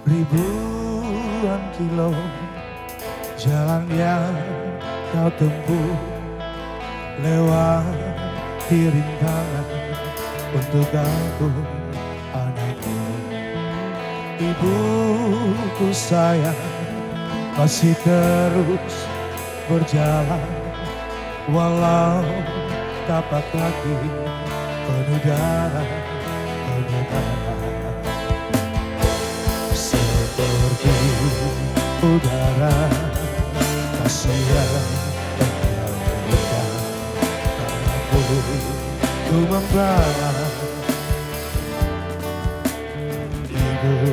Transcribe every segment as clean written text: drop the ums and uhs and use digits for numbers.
Ribuan kilo jalan yang kau tempuh, lewati rintangan untuk aku anakku. Ibuku sayang masih terus berjalan, walau tapak kaki penuh darah, penuh darah. Seperti udara kasihan engkau aku ku membalas ibu.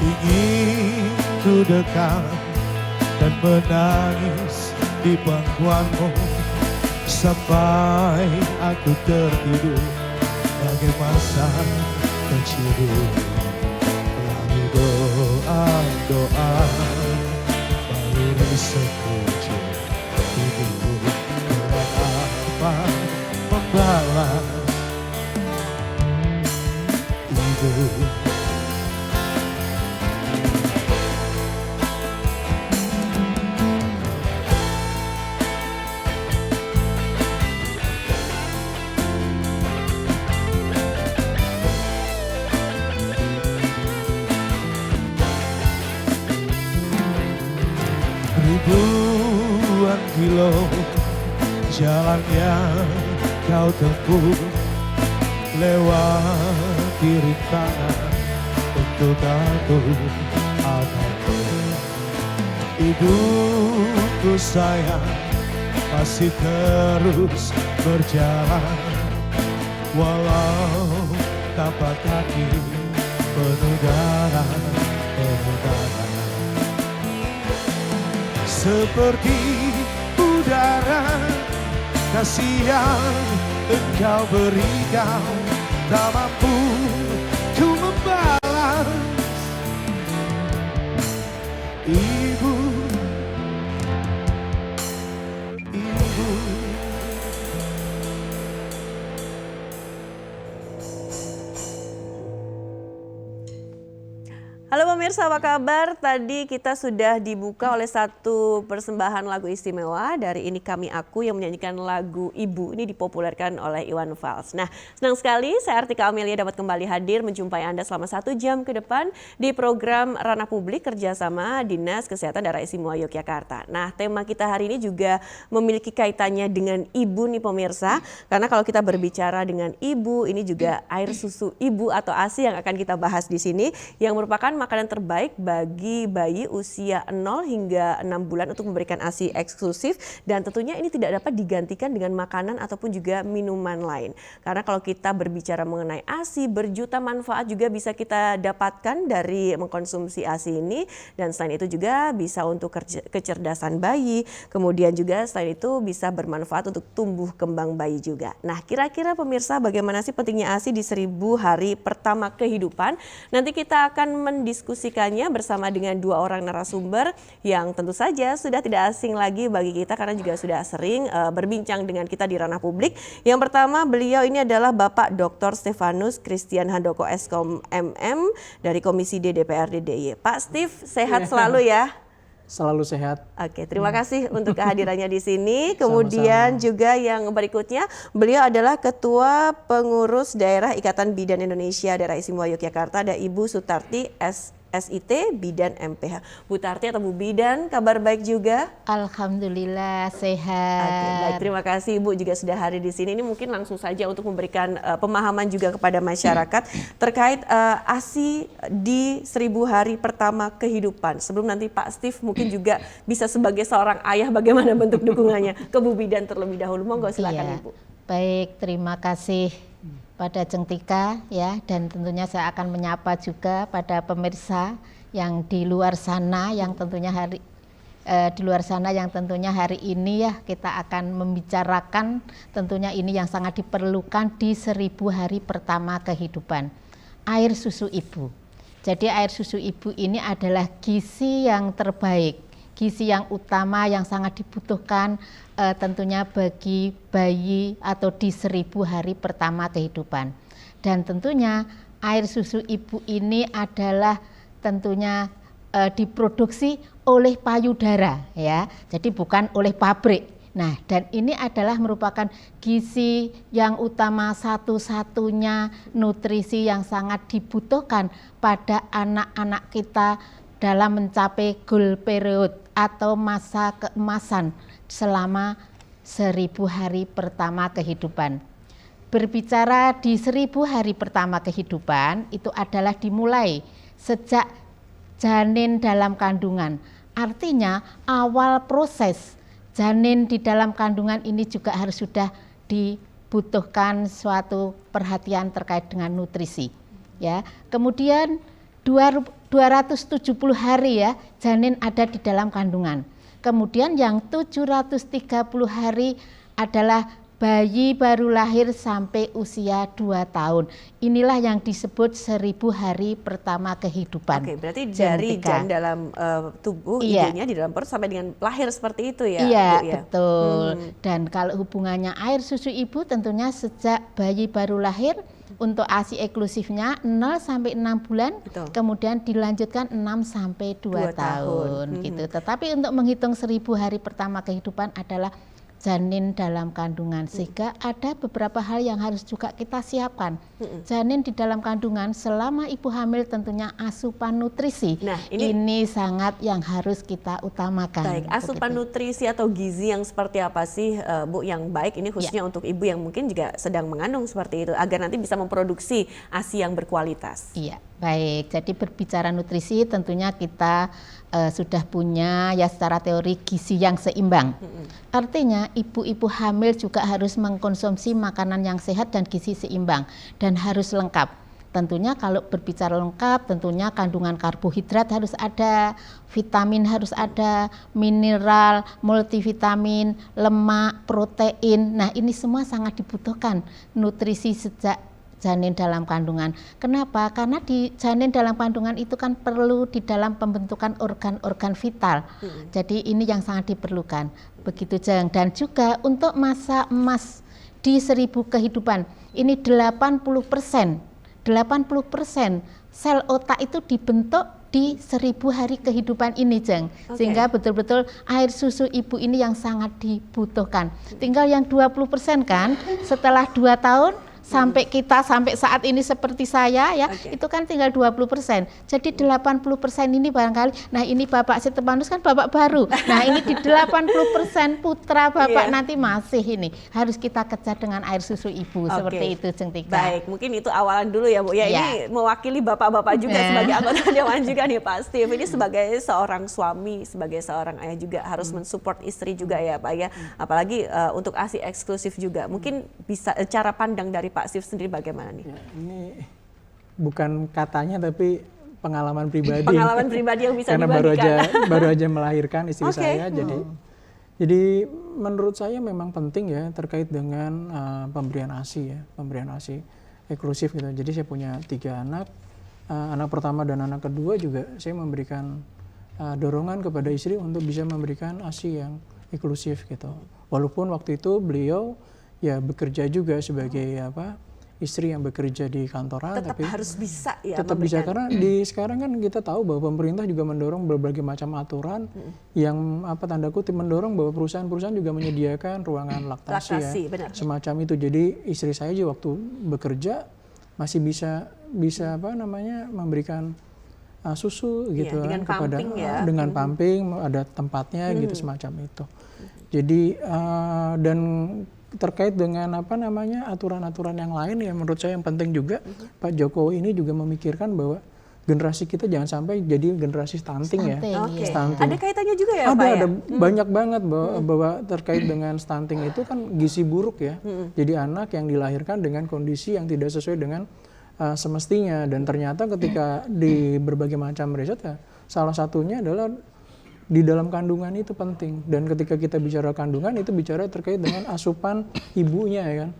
Ingin ku dekat dan menangis di pangkuanmu sampai aku tertidur bagai masa kecil. Lalu doa baluri sekujur tubuhku, kenapa membalas ibu. Ribuan kilo jalan yang kau tempuh, lewati rintangan untuk aku anakku. Ibuku sayang masih terus berjalan, walau tapak kaki penuh darah, penuh darah. Seperti udara kasih yang engkau berikan, tak mampu ku membalas ibu, ibu. Halo pemirsa, apa kabar? Tadi kita sudah dibuka oleh satu persembahan lagu istimewa dari Ini Kami Aku yang menyanyikan lagu Ibu. Ini dipopulerkan oleh Iwan Fals. Nah, senang sekali saya Artika Amelia dapat kembali hadir menjumpai Anda selama 1 jam ke depan di program Ranah Publik kerjasama Dinas Kesehatan Daerah Istimewa Yogyakarta. Nah, tema kita hari ini juga memiliki kaitannya dengan ibu nih pemirsa. Karena kalau kita berbicara dengan ibu, ini juga air susu ibu atau ASI yang akan kita bahas di sini, yang merupakan makanan terbaik bagi bayi usia 0 hingga 6 bulan untuk memberikan ASI eksklusif, dan tentunya ini tidak dapat digantikan dengan makanan ataupun juga minuman lain. Karena kalau kita berbicara mengenai ASI, berjuta manfaat juga bisa kita dapatkan dari mengkonsumsi ASI ini, dan selain itu juga bisa untuk kecerdasan bayi, kemudian juga selain itu bisa bermanfaat untuk tumbuh kembang bayi juga. Nah, kira-kira pemirsa bagaimana sih pentingnya ASI di 1000 hari pertama kehidupan? Nanti kita akan mendiskusikannya bersama dengan 2 orang narasumber yang tentu saja sudah tidak asing lagi bagi kita karena juga sudah sering berbincang dengan kita di ranah publik. Yang pertama, beliau ini adalah Bapak Dr. Stefanus Christian Handoko Eskom MM dari Komisi D DPRD DIY. Pak Steve, sehat selalu ya? Selalu sehat. Oke, terima kasih untuk kehadirannya di sini. Kemudian juga yang berikutnya, beliau adalah Ketua Pengurus Daerah Ikatan Bidan Indonesia Daerah Istimewa Yogyakarta, ada Ibu Sutarti SIT Bidan MPH. Bu Tarti atau Bu Bidan, kabar baik juga? Alhamdulillah sehat. Oke, baik, terima kasih Ibu juga sudah hadir di sini. Ini mungkin langsung saja untuk memberikan pemahaman juga kepada masyarakat terkait ASI di 1000 hari pertama kehidupan. Sebelum nanti Pak Steve mungkin juga bisa sebagai seorang ayah bagaimana bentuk dukungannya ke Bu Bidan terlebih dahulu. Monggo silakan Ibu. Baik, terima kasih pada Cengtika ya, dan tentunya saya akan menyapa juga pada pemirsa yang di luar sana yang tentunya hari ini ya kita akan membicarakan tentunya ini yang sangat diperlukan di 1000 hari pertama kehidupan, air susu ibu. Jadi air susu ibu ini adalah gizi yang terbaik, gizi yang utama yang sangat dibutuhkan tentunya bagi bayi atau di 1000 hari pertama kehidupan. Dan tentunya air susu ibu ini adalah tentunya diproduksi oleh payudara ya, jadi bukan oleh pabrik. Nah, dan ini adalah merupakan gizi yang utama, satu-satunya nutrisi yang sangat dibutuhkan pada anak-anak kita dalam mencapai goal period atau masa keemasan selama 1000 hari pertama kehidupan. Berbicara di 1000 hari pertama kehidupan itu adalah dimulai sejak janin dalam kandungan. Artinya awal proses janin di dalam kandungan ini juga harus sudah dibutuhkan suatu perhatian terkait dengan nutrisi. Ya, kemudian 270 hari ya janin ada di dalam kandungan. Kemudian yang 730 hari adalah bayi baru lahir sampai usia 2 tahun. Inilah yang disebut 1000 hari pertama kehidupan. Oke, berarti dari janin dalam tubuh ibunya di dalam perut sampai dengan lahir seperti itu ya? Iya, Bu, ya? betul. Dan kalau hubungannya air susu ibu tentunya sejak bayi baru lahir untuk ASI eksklusifnya 0 sampai 6 bulan, Betul. kemudian dilanjutkan 6 sampai 2 tahun gitu. Tetapi untuk menghitung 1000 hari pertama kehidupan adalah janin dalam kandungan, sehingga ada beberapa hal yang harus juga kita siapkan. Janin di dalam kandungan selama ibu hamil tentunya asupan nutrisi. Nah, ini sangat yang harus kita utamakan. Baik, asupan nutrisi atau gizi yang seperti apa sih Bu yang baik ini khususnya untuk ibu yang mungkin juga sedang mengandung seperti itu agar nanti bisa memproduksi ASI yang berkualitas. Iya, baik. Jadi berbicara nutrisi tentunya kita sudah punya ya secara teori gizi yang seimbang. Artinya ibu-ibu hamil juga harus mengkonsumsi makanan yang sehat dan gizi seimbang dan harus lengkap. Tentunya kalau berbicara lengkap tentunya kandungan karbohidrat harus ada, vitamin harus ada, mineral, multivitamin, lemak, protein. Nah, ini semua sangat dibutuhkan nutrisi sejak janin dalam kandungan. Kenapa? Karena di janin dalam kandungan itu kan perlu di dalam pembentukan organ-organ vital. Jadi ini yang sangat diperlukan. Begitu Jeng. Dan juga untuk masa emas di 1000 kehidupan ini 80% sel otak itu dibentuk di 1000 hari kehidupan ini Jeng. Sehingga betul-betul air susu ibu ini yang sangat dibutuhkan. Tinggal yang 20% kan setelah 2 tahun sampai saat ini seperti saya ya, itu kan tinggal 20%. Jadi 80% ini barangkali, nah ini Bapak Stefanus kan Bapak baru. Nah ini di 80% putra Bapak nanti masih ini. Harus kita kejar dengan air susu ibu seperti itu Jeng Tika. Baik, mungkin itu awalan dulu ya Bu. Ya ini mewakili Bapak-bapak juga sebagai anggota Dewan juga nih Pak Steve. Ini sebagai seorang suami, sebagai seorang ayah juga harus mensupport istri juga ya Pak ya. Apalagi untuk ASI eksklusif juga. Mungkin bisa cara pandang dari Pak Steve sendiri bagaimana nih? Ya, ini bukan katanya tapi pengalaman pribadi. Pengalaman pribadi yang bisa karena dibagikan. baru aja melahirkan istri saya. Jadi menurut saya memang penting ya terkait dengan pemberian ASI ya, pemberian ASI eksklusif gitu. Jadi saya punya 3 anak, anak pertama dan anak kedua juga saya memberikan dorongan kepada istri untuk bisa memberikan ASI yang eksklusif gitu. Walaupun waktu itu beliau ya bekerja juga sebagai istri yang bekerja di kantoran, tetap tapi harus bisa ya tetap bisa karena di sekarang kan kita tahu bahwa pemerintah juga mendorong berbagai macam aturan yang tanda kutip mendorong bahwa perusahaan-perusahaan juga menyediakan ruangan laktasi ya, benar. semacam itu. Jadi istri saya juga waktu bekerja masih bisa memberikan susu gitu dengan kepada pumping ya. Dengan pumping ada tempatnya gitu semacam itu. Jadi dan terkait dengan aturan-aturan yang lain ya menurut saya yang penting juga Pak Jokowi ini juga memikirkan bahwa generasi kita jangan sampai jadi generasi stunting ya. Oke. Stunting. Ada kaitannya juga ya Pak ya? Ada banyak banget bahwa terkait dengan stunting itu kan gizi buruk ya. Jadi anak yang dilahirkan dengan kondisi yang tidak sesuai dengan semestinya, dan ternyata ketika di berbagai macam riset ya, salah satunya adalah di dalam kandungan itu penting. Dan ketika kita bicara kandungan itu bicara terkait dengan asupan ibunya ya kan.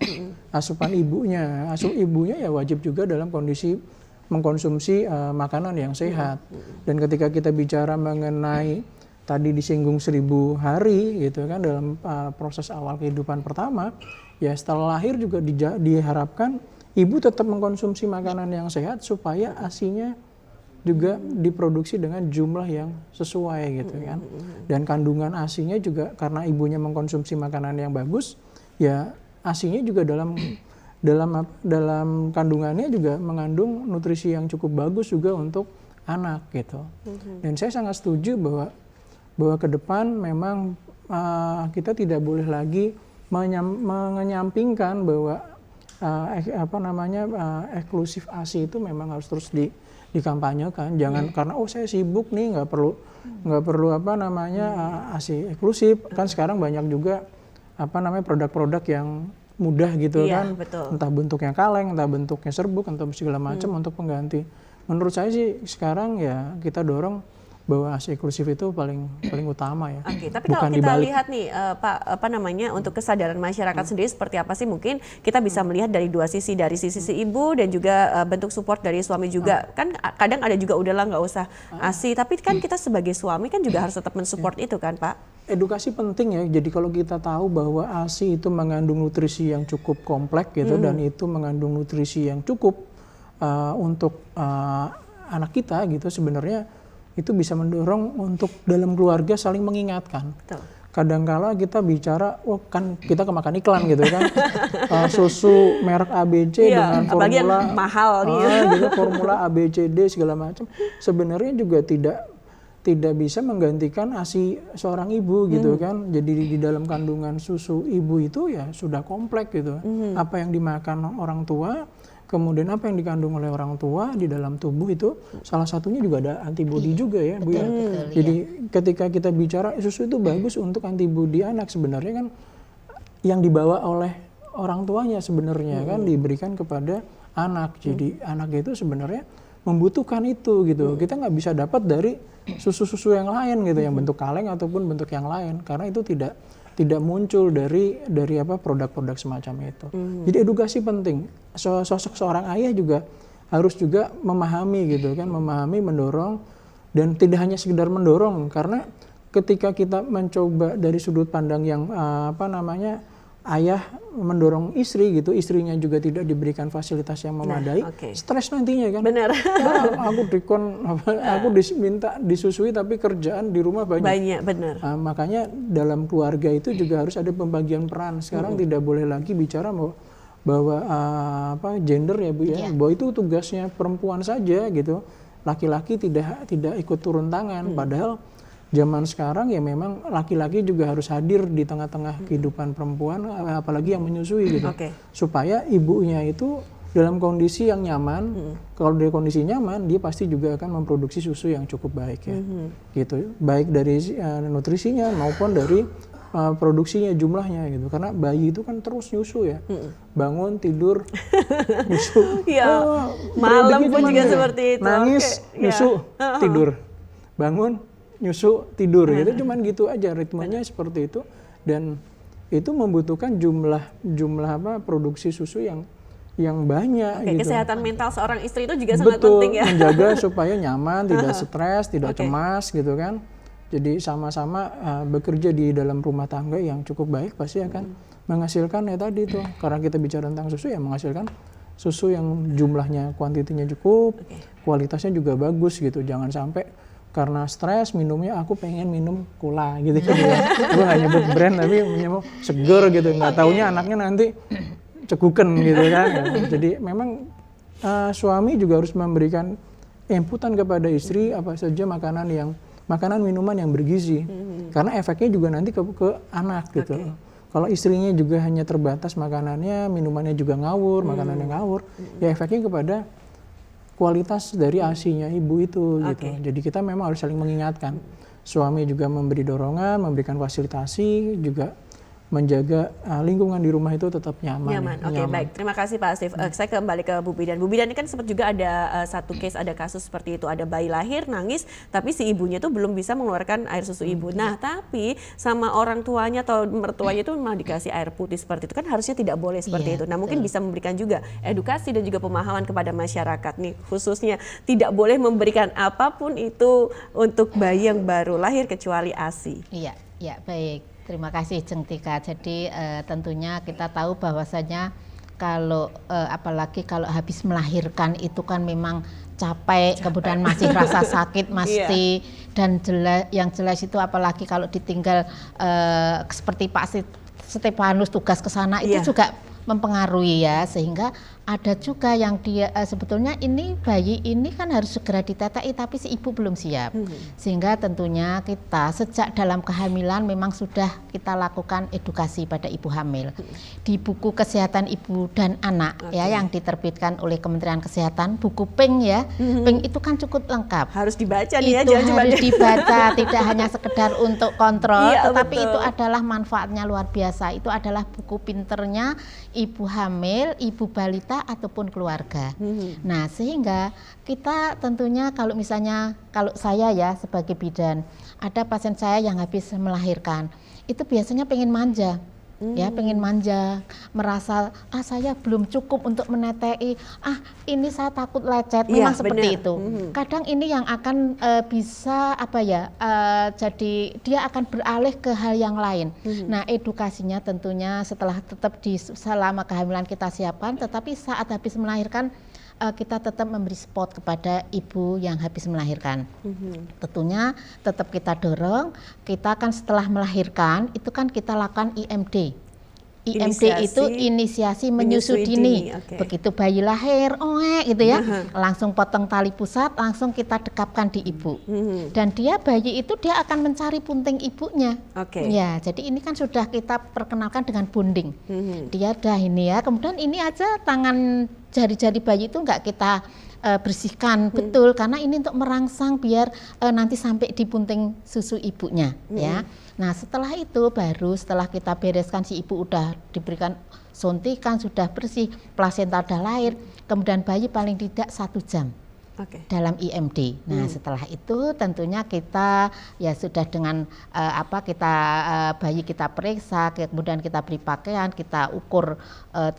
Asupan ibunya ya wajib juga dalam kondisi mengkonsumsi makanan yang sehat. Dan ketika kita bicara mengenai tadi disinggung 1000 hari gitu kan dalam proses awal kehidupan pertama, ya setelah lahir juga diharapkan ibu tetap mengkonsumsi makanan yang sehat supaya ASI-nya juga diproduksi dengan jumlah yang sesuai gitu kan. Dan kandungan ASI-nya juga karena ibunya mengkonsumsi makanan yang bagus, ya ASI-nya juga dalam kandungannya juga mengandung nutrisi yang cukup bagus juga untuk anak gitu. Dan saya sangat setuju bahwa ke depan memang kita tidak boleh lagi menyampingkan bahwa eksklusif ASI itu memang harus terus dikampanyekan. Jangan karena saya sibuk nih nggak perlu ASI eksklusif. Kan sekarang banyak juga produk-produk yang mudah gitu kan. Betul. Entah bentuknya kaleng, entah bentuknya serbuk, entah segala macam untuk pengganti. Menurut saya sih sekarang ya kita dorong bahwa ASI eksklusif itu paling utama ya. Oke, tapi kalau kita lihat nih Pak, untuk kesadaran masyarakat sendiri seperti apa sih? Mungkin kita bisa melihat dari dua sisi, dari sisi ibu dan juga bentuk support dari suami juga. Kan kadang ada juga udahlah nggak usah ASI, tapi kan kita sebagai suami kan juga harus tetap mensupport itu kan Pak? Edukasi penting ya. Jadi kalau kita tahu bahwa ASI itu mengandung nutrisi yang cukup kompleks gitu dan itu mengandung nutrisi yang cukup untuk anak kita gitu, sebenarnya itu bisa mendorong untuk dalam keluarga saling mengingatkan. Betul. Kadangkala kita bicara, kan kita kemakan iklan gitu kan, susu merek ABC dengan formula mahal gitu, formula ABCD segala macam, sebenarnya juga tidak bisa menggantikan ASI seorang ibu gitu kan. Jadi di dalam kandungan susu ibu itu ya sudah kompleks gitu. Apa yang dimakan orang tua, kemudian apa yang dikandung oleh orang tua di dalam tubuh itu salah satunya juga ada antibodi juga ya Bu ya. Jadi ketika kita bicara susu itu bagus untuk antibodi anak, sebenarnya kan yang dibawa oleh orang tuanya sebenarnya kan diberikan kepada anak. Jadi anak itu sebenarnya membutuhkan itu gitu. Kita nggak bisa dapat dari susu-susu yang lain gitu, yang bentuk kaleng ataupun bentuk yang lain, karena itu tidak muncul dari produk-produk semacam itu. Jadi edukasi penting. Sosok seorang ayah juga harus juga memahami gitu kan, mendorong, dan tidak hanya sekedar mendorong, karena ketika kita mencoba dari sudut pandang yang ayah mendorong istri gitu, istrinya juga tidak diberikan fasilitas yang memadai, stres nantinya kan. Benar. Aku diminta disusui tapi kerjaan di rumah banyak. Banyak, benar. Makanya dalam keluarga itu juga harus ada pembagian peran. Sekarang tidak boleh lagi bicara bahwa gender ya Bu ya, bahwa itu tugasnya perempuan saja gitu. Laki-laki tidak ikut turun tangan, padahal zaman sekarang ya memang laki-laki juga harus hadir di tengah-tengah kehidupan perempuan, apalagi yang menyusui gitu. Supaya ibunya itu dalam kondisi yang nyaman. Kalau dari kondisi nyaman, dia pasti juga akan memproduksi susu yang cukup baik ya. Gitu. Baik dari nutrisinya maupun dari produksinya, jumlahnya gitu. Karena bayi itu kan terus nyusu ya. Bangun, tidur, nyusu. Malam pun juga seperti itu. Nangis, nyusu, tidur. Bangun, nyusu, tidur gitu, cuman gitu aja ritmenya seperti itu, dan itu membutuhkan jumlah produksi susu yang banyak gitu. Kesehatan mental seorang istri itu juga sangat penting ya. Menjaga supaya nyaman, tidak stres, tidak cemas gitu kan. Jadi sama-sama bekerja di dalam rumah tangga yang cukup baik pasti akan menghasilkan ya tadi tuh. Karena kita bicara tentang susu ya, menghasilkan susu yang jumlahnya, kuantitinya cukup, kualitasnya juga bagus gitu. Jangan sampai karena stres minumnya, aku pengen minum cola gitu kan ya. Gue gak nyebut brand tapi minum seger gitu, nggak taunya anaknya nanti ceguken gitu kan. Jadi memang suami juga harus memberikan inputan kepada istri apa saja makanan minuman yang bergizi, karena efeknya juga nanti ke anak gitu. Kalau istrinya juga hanya terbatas makanannya, minumannya juga ngawur, makanannya ngawur, ya efeknya kepada kualitas dari ASI-nya ibu itu gitu. Jadi kita memang harus saling mengingatkan. Suami juga memberi dorongan, memberikan fasilitasi, juga menjaga lingkungan di rumah itu tetap nyaman. Oke, baik. Terima kasih Pak Asif. Saya kembali ke Bu Bidan. Bu Bidan ini kan sempat juga ada satu case, ada kasus seperti itu. Ada bayi lahir, nangis, tapi si ibunya itu belum bisa mengeluarkan air susu ibu. Nah, tapi sama orang tuanya atau mertuanya itu malah dikasih air putih seperti itu. Kan harusnya tidak boleh seperti itu. Nah, mungkin bisa memberikan juga edukasi dan juga pemahaman kepada masyarakat nih. Khususnya tidak boleh memberikan apapun itu untuk bayi yang baru lahir kecuali ASI. Iya, baik. Terima kasih Jeng Tika. Jadi tentunya kita tahu bahwasanya kalau apalagi kalau habis melahirkan itu kan memang capek. Kemudian masih rasa sakit masih dan yang jelas itu apalagi kalau ditinggal seperti Pak Stefanus tugas ke sana itu juga mempengaruhi ya, sehingga ada juga yang dia sebetulnya ini bayi ini kan harus segera ditetai tapi si ibu belum siap. Sehingga tentunya kita sejak dalam kehamilan memang sudah kita lakukan edukasi pada ibu hamil. Di buku Kesehatan Ibu dan Anak ya yang diterbitkan oleh Kementerian Kesehatan, buku PINK ya. PINK itu kan cukup lengkap. Harus dibaca nih ya, itu harus dibaca, tidak hanya sekedar untuk kontrol, tetapi betul. itu adalah manfaatnya luar biasa. Itu adalah buku pinternya ibu hamil, ibu balita ataupun keluarga. Nah, sehingga kita tentunya kalau misalnya kalau saya ya sebagai bidan, ada pasien saya yang habis melahirkan, itu biasanya pengen manja. Ya, pengen manja, merasa saya belum cukup untuk menetei, ini saya takut lecet, memang seperti itu. Kadang ini yang akan bisa jadi dia akan beralih ke hal yang lain. Nah, edukasinya tentunya setelah tetap selama kehamilan kita siapkan, tetapi saat habis melahirkan kita tetap memberi support kepada ibu yang habis melahirkan. Tentunya tetap kita dorong, kita kan setelah melahirkan itu kan kita lakukan IMD. IMD itu inisiasi menyusui dini. Begitu bayi lahir, gitu ya, langsung potong tali pusat, langsung kita dekapkan di ibu. Dan bayi itu dia akan mencari punting ibunya. Ya, jadi ini kan sudah kita perkenalkan dengan bonding. Dia dah ini ya, kemudian ini aja tangan jari-jari bayi itu enggak kita bersihkan betul karena ini untuk merangsang biar nanti sampai di punting susu ibunya ya. Nah, setelah itu baru setelah kita bereskan si ibu udah diberikan suntikan, sudah bersih, plasenta udah lahir, kemudian bayi paling tidak 1 jam dalam IMD. Nah, setelah itu tentunya kita ya sudah dengan bayi kita periksa, kemudian kita beri pakaian, kita ukur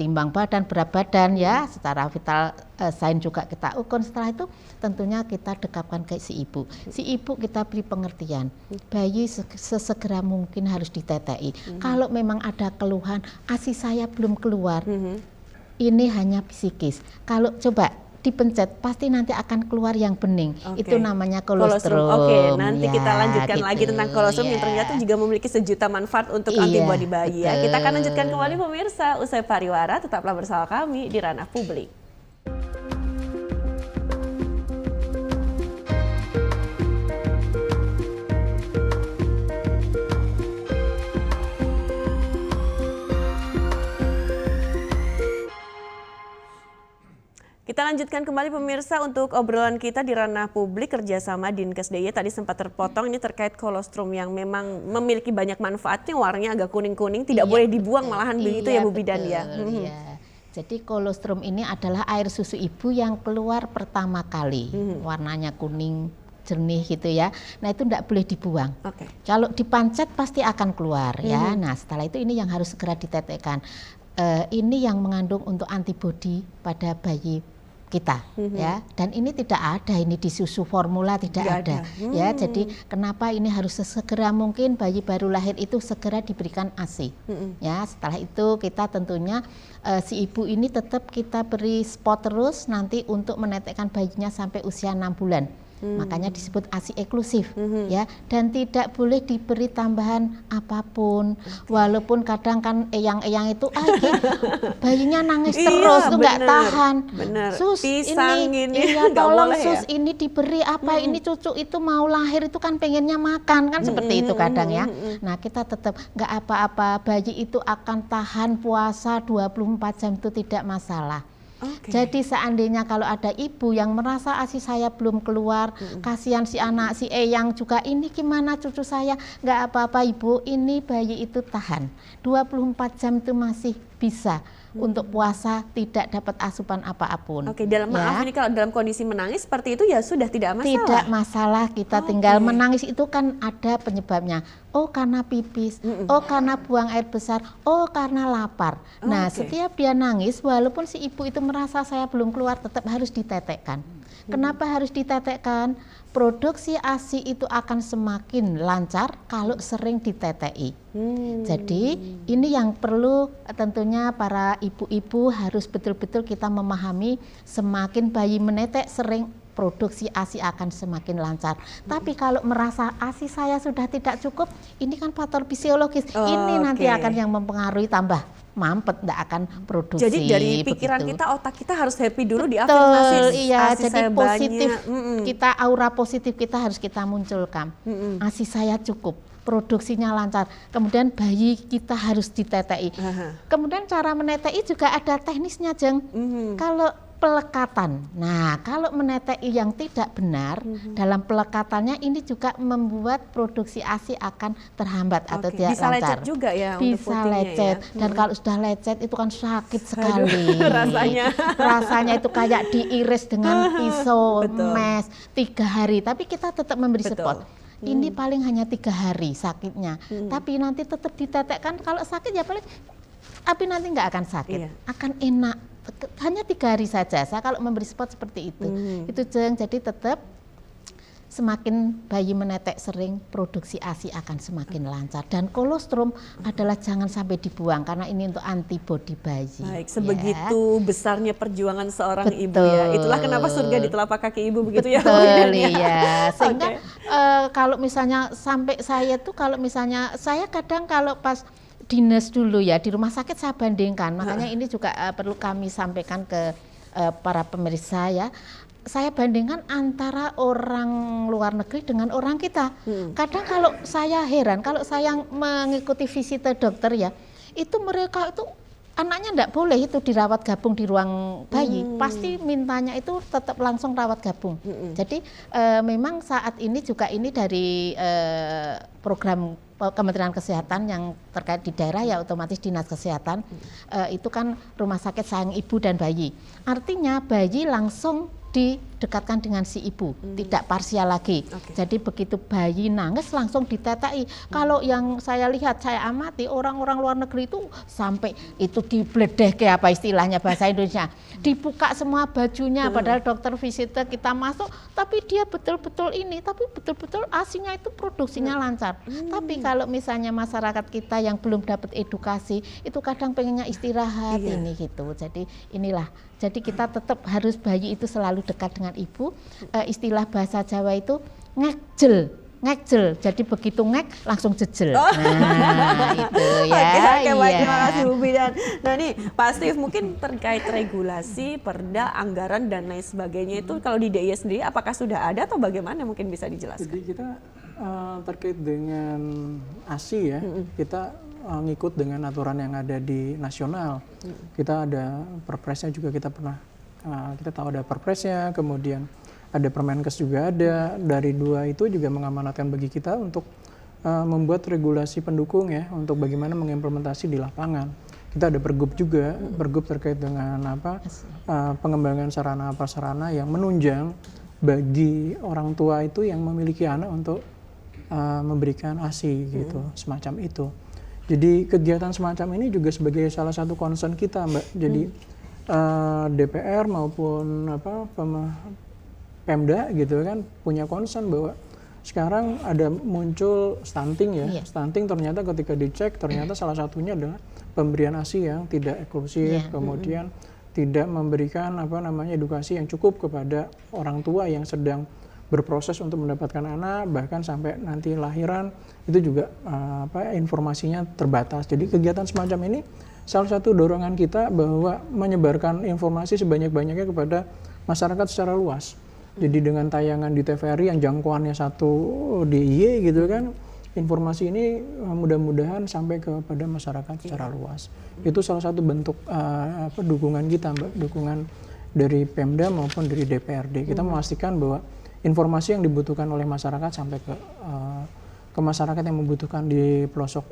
timbang badan, berat badan ya, secara vital sign juga kita ukur. Setelah itu tentunya kita dekapkan ke si ibu. Si ibu kita beri pengertian, bayi sesegera mungkin harus ditetei. Kalau memang ada keluhan, ASI saya belum keluar, ini hanya psikis. Kalau coba dipencet pasti nanti akan keluar yang bening. Itu namanya kolostrum. Nanti kita lanjutkan lagi tentang kolostrum yang ternyata juga memiliki sejuta manfaat untuk antibodi bayi ya. Kita akan lanjutkan kembali pemirsa usai pariwara, tetaplah bersama kami di Ranah Publik. Kita lanjutkan kembali pemirsa untuk obrolan kita di Ranah Publik kerjasama Dinkes DIY. Tadi sempat terpotong ini terkait kolostrum yang memang memiliki banyak manfaatnya, warnanya agak kuning-kuning, tidak boleh dibuang malahan begitu ya Bu Bidan ya. Jadi kolostrum ini adalah air susu ibu yang keluar pertama kali, warnanya kuning jernih gitu ya. Nah, itu tidak boleh dibuang. Kalau dipancet pasti akan keluar ya. Nah, setelah itu ini yang harus segera ditetekkan. Ini yang mengandung untuk antibodi pada bayi kita ya, dan ini tidak ada ini di susu formula tidak ada. Ya, jadi kenapa ini harus sesegera mungkin bayi baru lahir itu segera diberikan ASI. Ya, setelah itu kita tentunya si ibu ini tetap kita beri spot terus nanti untuk menetekkan bayinya sampai usia 6 bulan. Makanya disebut ASI eksklusif ya, dan tidak boleh diberi tambahan apapun. Walaupun kadang kan eyang-eyang itu bayinya nangis terus tuh nggak tahan. Sus ini tolong sus ini diberi apa, ini cucu itu mau lahir itu kan pengennya makan kan seperti itu kadang ya. Nah, kita tetap nggak apa-apa, bayi itu akan tahan puasa 24 jam itu tidak masalah. Jadi seandainya kalau ada ibu yang merasa ASI saya belum keluar, kasihan si anak, si eyang juga, ini gimana cucu saya, nggak apa-apa ibu, ini bayi itu tahan. 24 jam itu masih bisa untuk puasa, tidak dapat asupan apapun. Oke, maaf ini kalau dalam kondisi menangis seperti itu ya sudah tidak masalah. Tidak masalah, kita tinggal menangis itu kan ada penyebabnya. Oh karena pipis, oh karena buang air besar, oh karena lapar. Nah setiap dia nangis, walaupun si ibu itu merasa saya belum keluar, tetap harus ditetekkan. Kenapa harus ditetekkan? Produksi ASI itu akan semakin lancar kalau sering ditetei. Jadi ini yang perlu tentunya para ibu-ibu harus betul-betul kita memahami, semakin bayi menetek sering, produksi ASI akan semakin lancar. Tapi kalau merasa ASI saya sudah tidak cukup, ini kan faktor fisiologis. Ini nanti akan yang mempengaruhi tambah mampet, tidak akan produksi. Jadi dari pikiran kita, otak kita harus happy dulu, diafirmasi. Iya, ASI jadi saya positif. banyak. Kita aura positif kita harus kita munculkan. ASI saya cukup, produksinya lancar. Kemudian bayi kita harus ditetei. Kemudian cara menetei juga ada teknisnya, Jeng. Kalau pelekatan. Nah, kalau menetei yang tidak benar dalam pelekatannya ini juga membuat produksi ASI akan terhambat atau tidak bisa lancar. Lecet juga ya. Bisa lecet dan kalau sudah lecet itu kan sakit sekali. Rasanya itu kayak diiris dengan pisau, mes 3 hari. Tapi kita tetap memberi support. Ini paling hanya 3 hari sakitnya. Tapi nanti tetap ditetekkan. Kalau sakit ya paling, tapi nanti nggak akan sakit, akan enak. Hanya 3 hari saja. Saya kalau memberi support seperti itu, itu Jeng. Jadi tetap semakin bayi menetek sering, produksi ASI akan semakin lancar. Dan kolostrum adalah jangan sampai dibuang karena ini untuk antibodi bayi. Baik, sebegitu besarnya perjuangan seorang ibu ya. Itulah kenapa surga di telapak kaki ibu begitu ya. Betul ya. Sehingga kalau misalnya sampai saya tuh, kalau misalnya saya kadang kalau pas dinas dulu ya di rumah sakit saya bandingkan, makanya ini juga perlu kami sampaikan ke para pemirsa ya. Saya bandingkan antara orang luar negeri dengan orang kita. Kadang kalau saya heran, kalau saya mengikuti visit dokter ya, itu mereka itu anaknya enggak boleh itu dirawat gabung di ruang bayi, pasti mintanya itu tetap langsung rawat gabung. Jadi memang saat ini juga ini dari program Kementerian Kesehatan yang terkait di daerah ya otomatis Dinas Kesehatan itu kan rumah sakit sayang ibu dan bayi. Artinya bayi langsung didekatkan dengan si ibu, tidak parsial lagi. Jadi begitu bayi nangis langsung ditetei. Kalau yang saya lihat, saya amati orang-orang luar negeri itu sampai itu dibledeh kayak apa istilahnya bahasa Indonesia, dibuka semua bajunya, padahal dokter visitor kita masuk, tapi dia betul-betul ini, tapi betul-betul ASInya itu produksinya lancar. Tapi kalau misalnya masyarakat kita yang belum dapat edukasi, itu kadang pengennya istirahat ini gitu. Jadi inilah. Jadi kita tetap harus bayi itu selalu dekat dengan ibu. Istilah bahasa Jawa itu ngekjel. Jadi begitu ngek langsung jejel. Nah itu ya. Oke, baik, terima kasih Bu Bidan. Nah nih Pak Steve, mungkin terkait regulasi, perda, anggaran dan lain sebagainya itu kalau di DIY sendiri apakah sudah ada atau bagaimana, mungkin bisa dijelaskan? Jadi kita terkait dengan ASI ya, kita ngikut dengan aturan yang ada di nasional. Kita ada perpresnya juga, kita tahu ada perpresnya, kemudian ada Permenkes juga ada. Dari 2 itu juga mengamanatkan bagi kita untuk membuat regulasi pendukung ya, untuk bagaimana mengimplementasi di lapangan. Kita ada pergub juga, pergub terkait dengan pengembangan sarana prasarana yang menunjang bagi orang tua itu yang memiliki anak untuk memberikan ASI gitu, semacam itu. Jadi kegiatan semacam ini juga sebagai salah satu concern kita, Mbak. Jadi DPR maupun Pemda gitu kan punya concern bahwa sekarang ada muncul stunting ya. Stunting ternyata ketika dicek ternyata salah satunya adalah pemberian ASI yang tidak eksklusif, kemudian tidak memberikan edukasi yang cukup kepada orang tua yang sedang berproses untuk mendapatkan anak, bahkan sampai nanti lahiran itu juga informasinya terbatas. Jadi kegiatan semacam ini salah satu dorongan kita bahwa menyebarkan informasi sebanyak-banyaknya kepada masyarakat secara luas. Jadi dengan tayangan di TVRI yang jangkauannya 1 DIY gitu kan, informasi ini mudah-mudahan sampai kepada masyarakat secara luas. Itu salah satu bentuk dukungan kita, Mbak, dukungan dari Pemda maupun dari DPRD. Kita memastikan bahwa informasi yang dibutuhkan oleh masyarakat sampai ke masyarakat yang membutuhkan di pelosok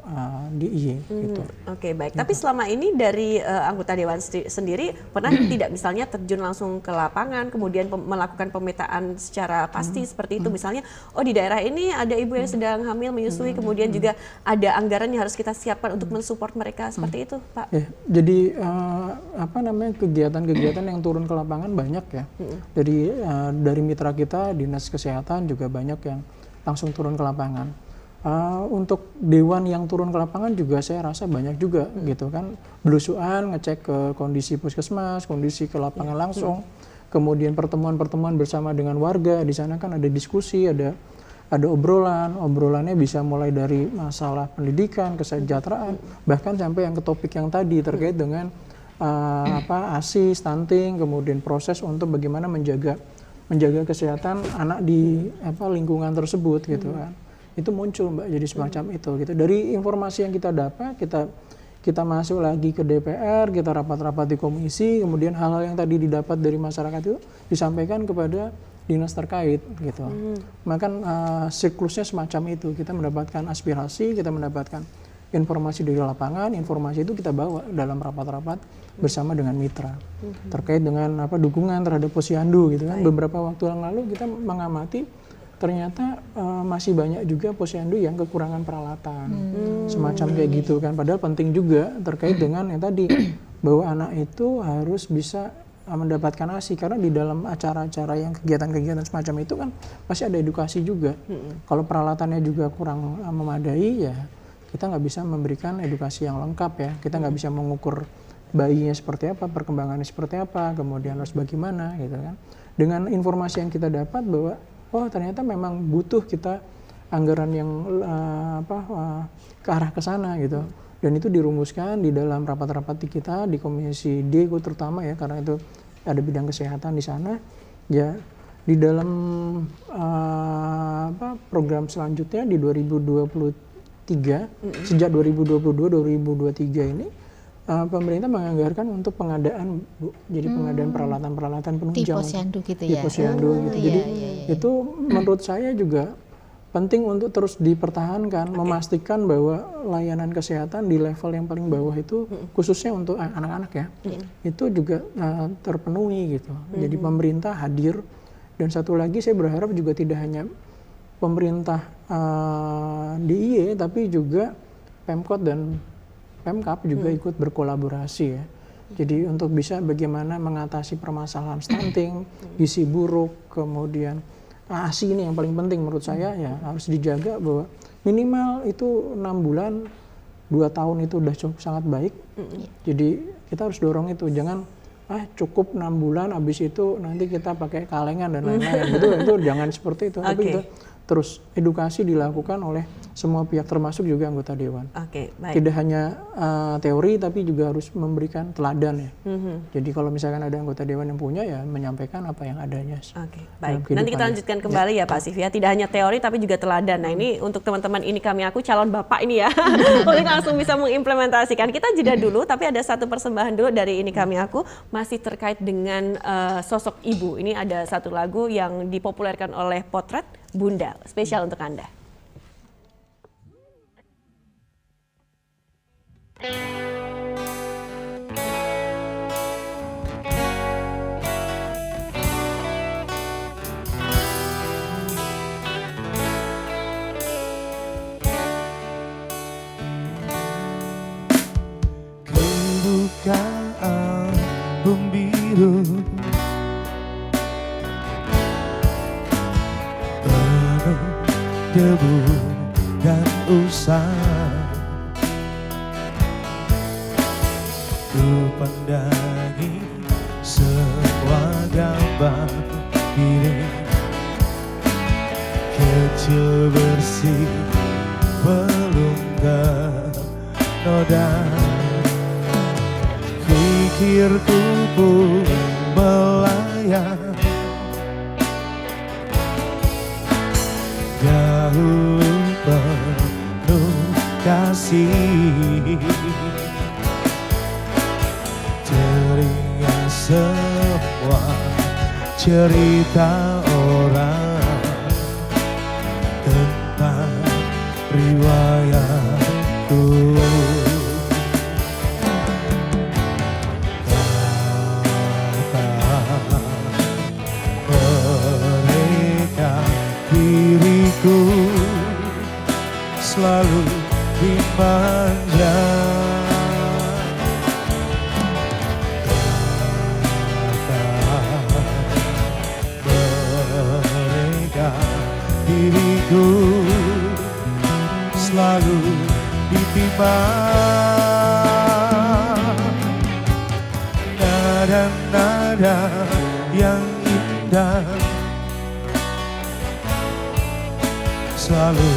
DIY gitu. Oke, baik. Tapi selama ini dari anggota Dewan sendiri pernah tidak misalnya terjun langsung ke lapangan, kemudian melakukan pemetaan secara pasti seperti itu, misalnya, oh di daerah ini ada ibu yang sedang hamil menyusui, kemudian juga ada anggaran yang harus kita siapkan untuk mensupport mereka seperti itu, Pak? Ya, jadi kegiatan-kegiatan yang turun ke lapangan banyak ya. Dari mitra kita, Dinas Kesehatan juga banyak yang langsung turun ke lapangan. Untuk dewan yang turun ke lapangan juga saya rasa banyak juga gitu kan, belusuan ngecek ke kondisi puskesmas, kondisi ke lapangan langsung, kemudian pertemuan-pertemuan bersama dengan warga. Di sana kan ada diskusi, ada obrolannya bisa mulai dari masalah pendidikan, kesejahteraan, bahkan sampai yang ke topik yang tadi terkait dengan ASI, stunting, kemudian proses untuk bagaimana menjaga kesehatan anak di lingkungan tersebut gitu kan. Itu muncul Mbak, jadi semacam itu gitu. Dari informasi yang kita dapat, kita masuk lagi ke DPR, kita rapat-rapat di komisi, kemudian hal-hal yang tadi didapat dari masyarakat itu disampaikan kepada dinas terkait gitu. Maka siklusnya semacam itu, kita mendapatkan aspirasi, kita mendapatkan informasi dari lapangan, informasi itu kita bawa dalam rapat-rapat bersama dengan mitra terkait dengan dukungan terhadap posyandu gitu kan. Beberapa waktu yang lalu kita mengamati ternyata masih banyak juga posyandu yang kekurangan peralatan, semacam kayak gitu kan. Padahal penting juga terkait dengan yang tadi bahwa anak itu harus bisa mendapatkan ASI, karena di dalam acara-acara yang kegiatan-kegiatan semacam itu kan pasti ada edukasi juga. Kalau peralatannya juga kurang memadai ya kita nggak bisa memberikan edukasi yang lengkap ya. Kita nggak bisa mengukur bayinya seperti apa, perkembangannya seperti apa, kemudian harus bagaimana gitu kan. Dengan informasi yang kita dapat bahwa oh ternyata memang butuh kita anggaran yang ke arah ke sana gitu. Dan itu dirumuskan di dalam rapat-rapat kita di Komisi D terutama ya, karena itu ada bidang kesehatan di sana. Ya di dalam program selanjutnya di 2023 sejak 2022-2023 ini pemerintah menganggarkan untuk pengadaan Bu. Jadi pengadaan peralatan-peralatan penunjang di posyandu gitu ya. Di posyandu gitu. Jadi itu menurut saya juga penting untuk terus dipertahankan, memastikan bahwa layanan kesehatan di level yang paling bawah itu khususnya untuk anak-anak ya. Itu juga terpenuhi gitu. Jadi pemerintah hadir, dan satu lagi saya berharap juga tidak hanya pemerintah DIY tapi juga Pemkot dan Pemkap juga ikut berkolaborasi ya. Jadi untuk bisa bagaimana mengatasi permasalahan stunting, gizi buruk, kemudian ASI ini yang paling penting menurut saya ya, harus dijaga bahwa minimal itu 6 bulan, 2 tahun itu udah cukup sangat baik. Jadi kita harus dorong itu, jangan cukup 6 bulan habis itu nanti kita pakai kalengan dan lain-lain. itu jangan seperti itu. Tapi itu terus edukasi dilakukan oleh semua pihak termasuk juga anggota dewan. Baik. Tidak hanya teori tapi juga harus memberikan teladan ya. Jadi kalau misalkan ada anggota dewan yang punya ya menyampaikan apa yang adanya. Baik. Nanti kita lanjutkan kembali ya Pak Sif ya. Tidak hanya teori tapi juga teladan. Nah ini untuk teman-teman ini kami aku calon bapak ini ya. Untuk langsung bisa mengimplementasikan. Kita jeda dulu tapi ada satu persembahan dulu dari ini kami aku masih terkait dengan sosok ibu. Ini ada satu lagu yang dipopulerkan oleh Potret Bunda, spesial untuk Anda. Kebukaan biru penuh debu dan usang, ku pandangi semua gambar diri kecil bersih belum ternoda. Pikirku pun melayang dahulu penuh kasih, teringat semua cerita orang tentang riwayatku. Kata mereka diriku selalu dimanja. Diriku selalu ditimbang nada-nada yang indah, selalu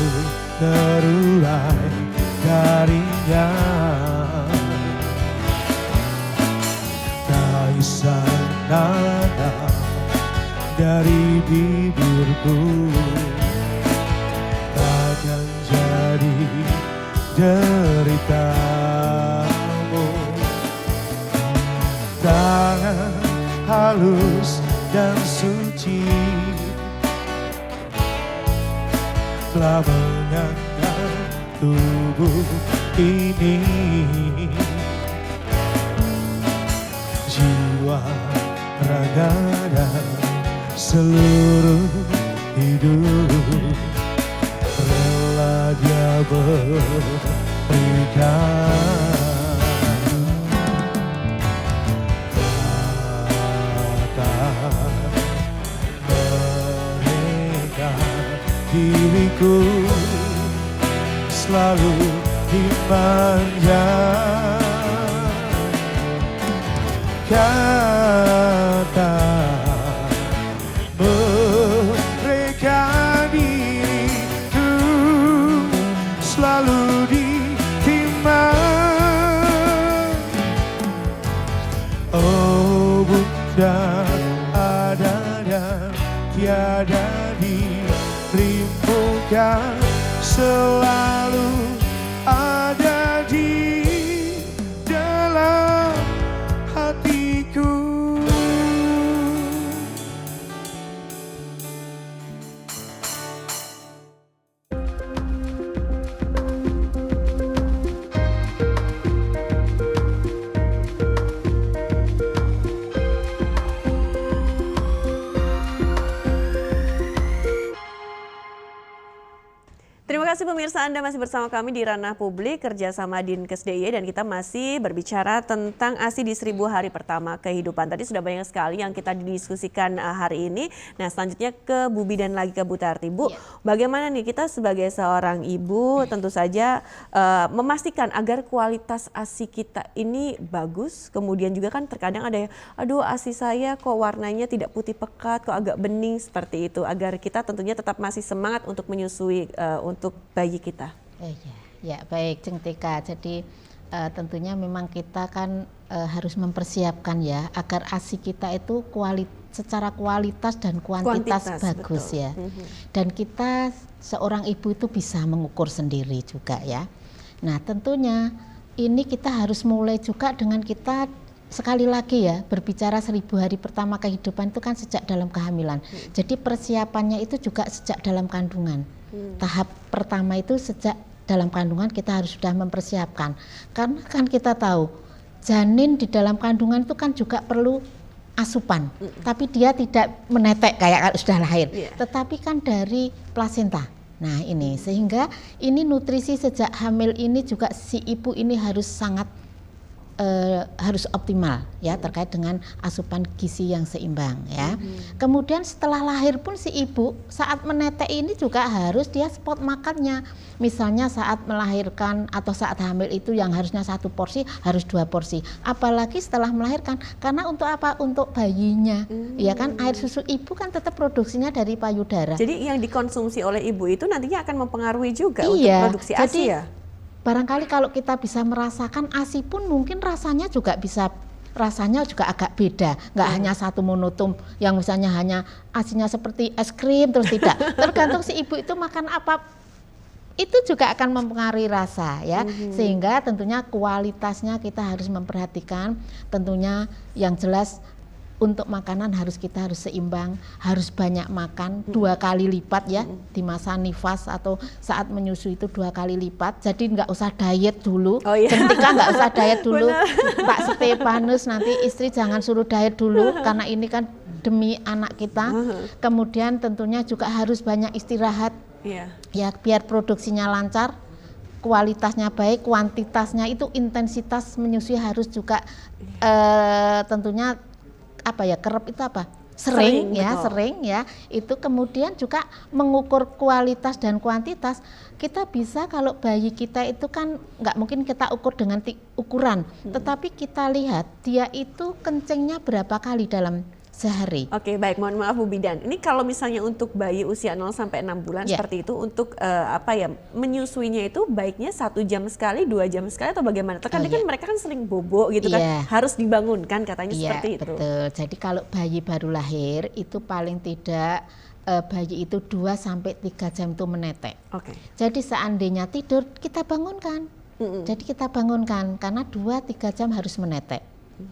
terurai darinya. Taisan nada dari bibirku takkan jadi deritamu. Tangan halus dan suci telah mengangkat tubuh ini. Jiwa, raga, dan seluruh hidup rela dia berikan. Kata mereka diriku selalu dimanja. Kata mereka diriku selalu ditimbang. Oh Bunda, ada dan tiada dirimukan, selalu ada di dalam hatiku. Terima kasih pemirsa, Anda masih bersama kami di Ranah Publik kerjasama Dinkes DIY dan kita masih berbicara tentang ASI di 1000 hari pertama kehidupan. Tadi sudah banyak sekali yang kita didiskusikan hari ini. Nah selanjutnya ke Bu Bidan lagi, ke Bu Tarti. Bu, bagaimana nih kita sebagai seorang ibu tentu saja memastikan agar kualitas ASI kita ini bagus. Kemudian juga kan terkadang ada yang, aduh ASI saya kok warnanya tidak putih pekat, kok agak bening seperti itu. Agar kita tentunya tetap masih semangat untuk menyusui untuk bayi kita. Ya baik Ceng Tika. Jadi tentunya memang kita kan harus mempersiapkan ya agar ASI kita itu secara kualitas dan kuantitas bagus, betul. Ya. Dan kita seorang ibu itu bisa mengukur sendiri juga ya. Nah tentunya ini kita harus mulai juga dengan kita sekali lagi ya berbicara 1000 hari pertama kehidupan itu kan sejak dalam kehamilan. Jadi persiapannya itu juga sejak dalam kandungan. Tahap pertama itu sejak dalam kandungan kita harus sudah mempersiapkan. Karena kan kita tahu janin di dalam kandungan itu kan juga perlu asupan. Tapi dia tidak menetek kayak kalau sudah lahir. Tetapi kan dari plasenta. Nah ini sehingga ini nutrisi sejak hamil ini juga si ibu ini harus sangat harus optimal ya terkait dengan asupan gizi yang seimbang ya. Kemudian setelah lahir pun si ibu saat menetek ini juga harus dia spot makannya. Misalnya saat melahirkan atau saat hamil itu yang harusnya 1 porsi harus 2 porsi. Apalagi setelah melahirkan, karena untuk apa? Untuk bayinya. Ya kan air susu ibu kan tetap produksinya dari payudara. Jadi yang dikonsumsi oleh ibu itu nantinya akan mempengaruhi juga untuk produksi ASI ya. Barangkali kalau kita bisa merasakan ASI pun mungkin rasanya juga agak beda, nggak hanya satu monoton yang misalnya hanya ASINya seperti es krim terus tidak. Tergantung si ibu itu makan apa, itu juga akan mempengaruhi rasa ya. Sehingga tentunya kualitasnya kita harus memperhatikan, tentunya yang jelas untuk makanan kita harus seimbang, harus banyak makan 2 kali lipat ya di masa nifas atau saat menyusui itu 2 kali lipat. Jadi nggak usah diet dulu, Jentika nggak usah diet dulu. Pak Stefanus nanti istri jangan suruh diet dulu karena ini kan demi anak kita. Kemudian tentunya juga harus banyak istirahat ya biar produksinya lancar, kualitasnya baik, kuantitasnya itu intensitas menyusui harus juga tentunya kerap itu sering ya itu. Kemudian juga mengukur kualitas dan kuantitas. Kita bisa kalau bayi kita itu kan nggak mungkin kita ukur dengan ukuran, tetapi kita lihat dia itu kencingnya berapa kali dalam sehari. Oke, baik, mohon maaf Bu Bidan. Ini kalau misalnya untuk bayi usia 0 sampai 6 bulan seperti itu, untuk menyusuinya itu baiknya 1 jam sekali, 2 jam sekali atau bagaimana? Terkadang kan mereka kan sering bobo gitu kan, harus dibangunkan katanya seperti itu. Betul. Jadi kalau bayi baru lahir itu paling tidak bayi itu 2 sampai 3 jam itu menetek. Jadi seandainya tidur kita bangunkan. Jadi kita bangunkan karena 2-3 jam harus menetek.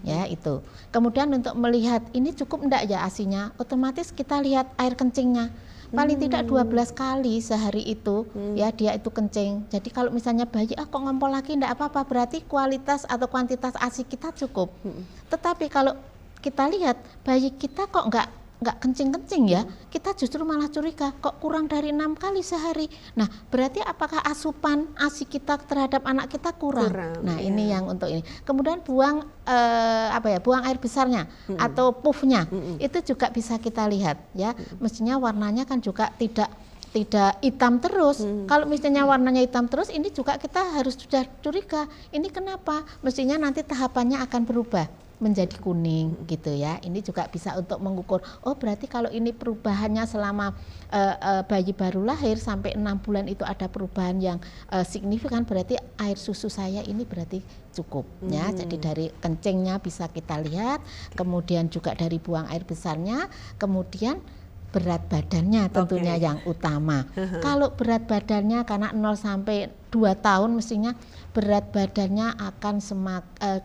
Ya itu. Kemudian untuk melihat ini cukup enggak ya ASI-nya, otomatis kita lihat air kencingnya. Paling tidak 12 kali sehari itu ya dia itu kencing. Jadi kalau misalnya bayi kok ngompol lagi enggak apa-apa, berarti kualitas atau kuantitas ASI kita cukup. Tetapi kalau kita lihat bayi kita kok enggak kencing-kencing ya, kita justru malah curiga kok kurang dari 6 kali sehari. Nah, berarti apakah asupan ASI kita terhadap anak kita kurang? Nah, ini yang untuk ini. Kemudian buang buang air besarnya atau puffnya itu juga bisa kita lihat ya. Mestinya warnanya kan juga tidak hitam terus. Kalau misalnya warnanya hitam terus, ini juga kita harus sudah curiga. Ini kenapa? Mestinya nanti tahapannya akan berubah menjadi kuning gitu ya. Ini juga bisa untuk mengukur, oh berarti kalau ini perubahannya selama bayi baru lahir sampai 6 bulan itu ada perubahan yang signifikan, berarti air susu saya ini berarti cukup ya. Jadi dari kencingnya bisa kita lihat, kemudian juga dari buang air besarnya, kemudian berat badannya tentunya yang utama. Kalau berat badannya karena 0 sampai 2 tahun mestinya berat badannya akan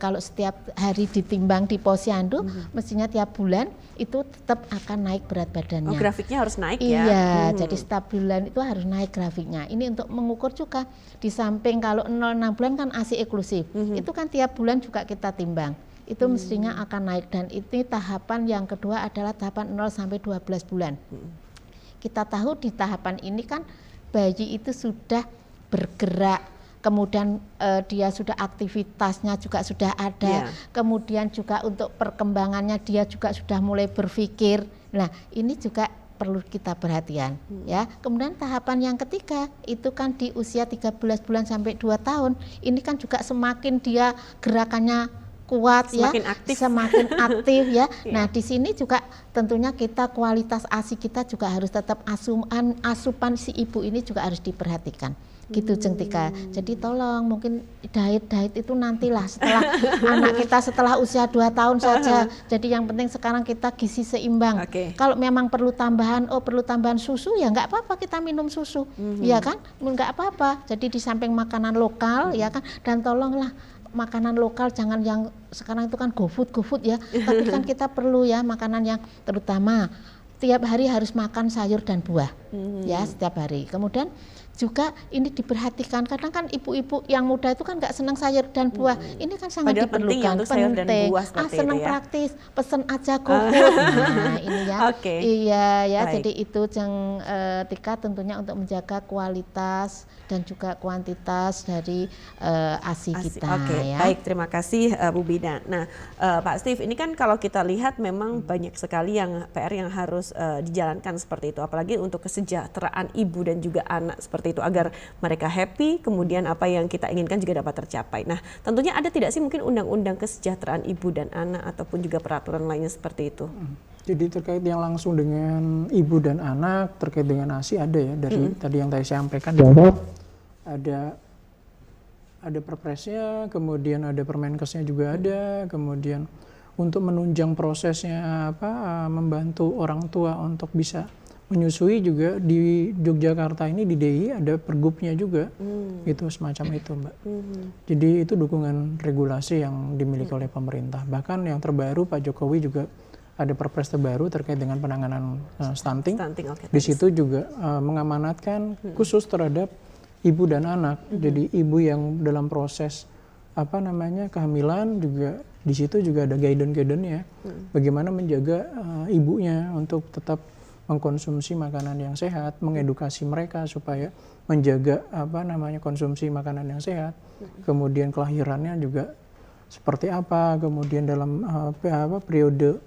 kalau setiap hari ditimbang di posyandu mestinya tiap bulan itu tetap akan naik berat badannya. Grafiknya harus naik ya. Iya, jadi setiap bulan itu harus naik grafiknya. Ini untuk mengukur juga di samping kalau 0-6 bulan kan ASI eksklusif. Itu kan tiap bulan juga kita timbang. Itu mestinya akan naik, dan ini tahapan yang kedua adalah tahapan 0 sampai 12 bulan. Kita tahu di tahapan ini kan bayi itu sudah bergerak, kemudian dia sudah aktivitasnya juga sudah ada, kemudian juga untuk perkembangannya dia juga sudah mulai berpikir. Nah, ini juga perlu kita perhatian ya. Kemudian tahapan yang ketiga itu kan di usia 13 bulan sampai 2 tahun. Ini kan juga semakin dia gerakannya kuat semakin aktif ya. Nah, di sini juga tentunya kita kualitas ASI kita juga harus tetap asupan si ibu ini juga harus diperhatikan. Gitu Jentika. Jadi tolong mungkin diet itu nantilah setelah anak kita setelah usia 2 tahun saja. Jadi yang penting sekarang kita gizi seimbang. Kalau memang perlu tambahan susu ya nggak apa-apa kita minum susu. Ya kan? Nggak apa-apa. Jadi di samping makanan lokal ya kan, dan tolonglah makanan lokal jangan yang sekarang itu kan GoFood ya. Tapi kan kita perlu ya makanan yang terutama tiap hari harus makan sayur dan buah ya setiap hari. Kemudian juga ini diperhatikan, kadang kan ibu-ibu yang muda itu kan nggak senang sayur dan buah. Ini kan sangat diperlukan, penting. Senang praktis, pesen aja GoFood. Nah, ini ya. Iya ya, jadi itu Tika tentunya untuk menjaga kualitas dan juga kuantitas dari ASI kita ya. Baik, terima kasih Bu Bidan. Nah, Pak Steve, ini kan kalau kita lihat memang banyak sekali yang PR yang harus dijalankan seperti itu, apalagi untuk kesejahteraan ibu dan juga anak seperti itu, agar mereka happy, kemudian apa yang kita inginkan juga dapat tercapai. Nah, tentunya ada tidak sih mungkin undang-undang kesejahteraan ibu dan anak ataupun juga peraturan lainnya seperti itu? Jadi terkait yang langsung dengan ibu dan anak, terkait dengan ASI ada ya, dari tadi yang saya sampaikan, ada perpresnya, kemudian ada permenkesnya juga ada, kemudian untuk menunjang prosesnya membantu orang tua untuk bisa menyusui juga di Yogyakarta ini, di DI ada pergubnya juga, gitu semacam itu Mbak. Jadi itu dukungan regulasi yang dimiliki oleh pemerintah. Bahkan yang terbaru Pak Jokowi juga ada perpres terbaru terkait dengan penanganan stunting. Oke. Di situ juga mengamanatkan khusus terhadap ibu dan anak. Jadi ibu yang dalam proses kehamilan juga di situ juga ada guidance-nya bagaimana menjaga ibunya untuk tetap mengkonsumsi makanan yang sehat, mengedukasi mereka supaya menjaga konsumsi makanan yang sehat. Kemudian kelahirannya juga seperti apa, kemudian dalam periode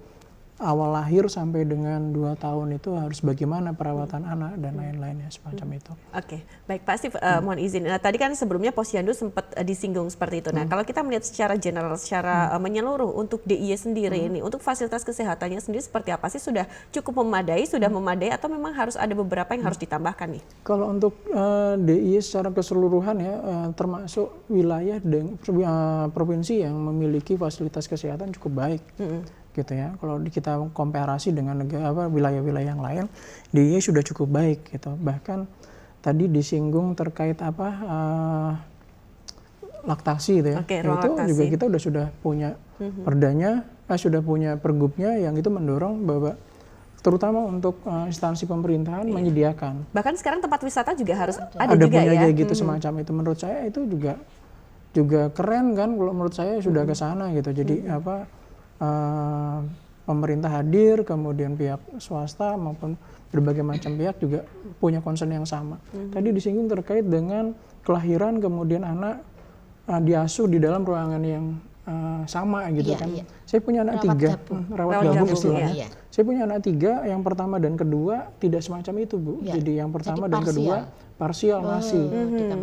awal lahir sampai dengan 2 tahun itu harus bagaimana perawatan anak dan lain-lainnya semacam itu. Oke, baik Pak Steve, mohon izin. Tadi kan sebelumnya Posyandu sempat disinggung seperti itu. Nah, kalau kita melihat secara general, secara menyeluruh untuk DIY sendiri ini, untuk fasilitas kesehatannya sendiri seperti apa sih? Sudah cukup memadai, atau memang harus ada beberapa yang harus ditambahkan nih? Kalau untuk DIY secara keseluruhan ya, termasuk wilayah dan provinsi yang memiliki fasilitas kesehatan cukup baik. Gitu ya. Kalau kita komparasi dengan wilayah-wilayah yang lain, DIY sudah cukup baik gitu. Bahkan tadi disinggung terkait laktasi gitu ya. Itu laktasi juga kita sudah punya perdanya, sudah punya pergubnya yang itu mendorong bahwa terutama untuk instansi pemerintahan menyediakan. Bahkan sekarang tempat wisata juga harus ada juga punya ya. Kayak gitu semacam itu. Menurut saya itu juga keren kan, kalau menurut saya sudah ke sana gitu. Jadi pemerintah hadir, kemudian pihak swasta maupun berbagai macam pihak juga punya concern yang sama. Tadi disinggung terkait dengan kelahiran, kemudian anak diasuh di dalam ruangan yang sama gitu kan. Iya. Saya punya anak rawat gabung istilahnya. Iya. Saya punya anak 3, yang pertama dan kedua tidak semacam itu Bu. Iya. Jadi yang pertama dan kedua parsial masih.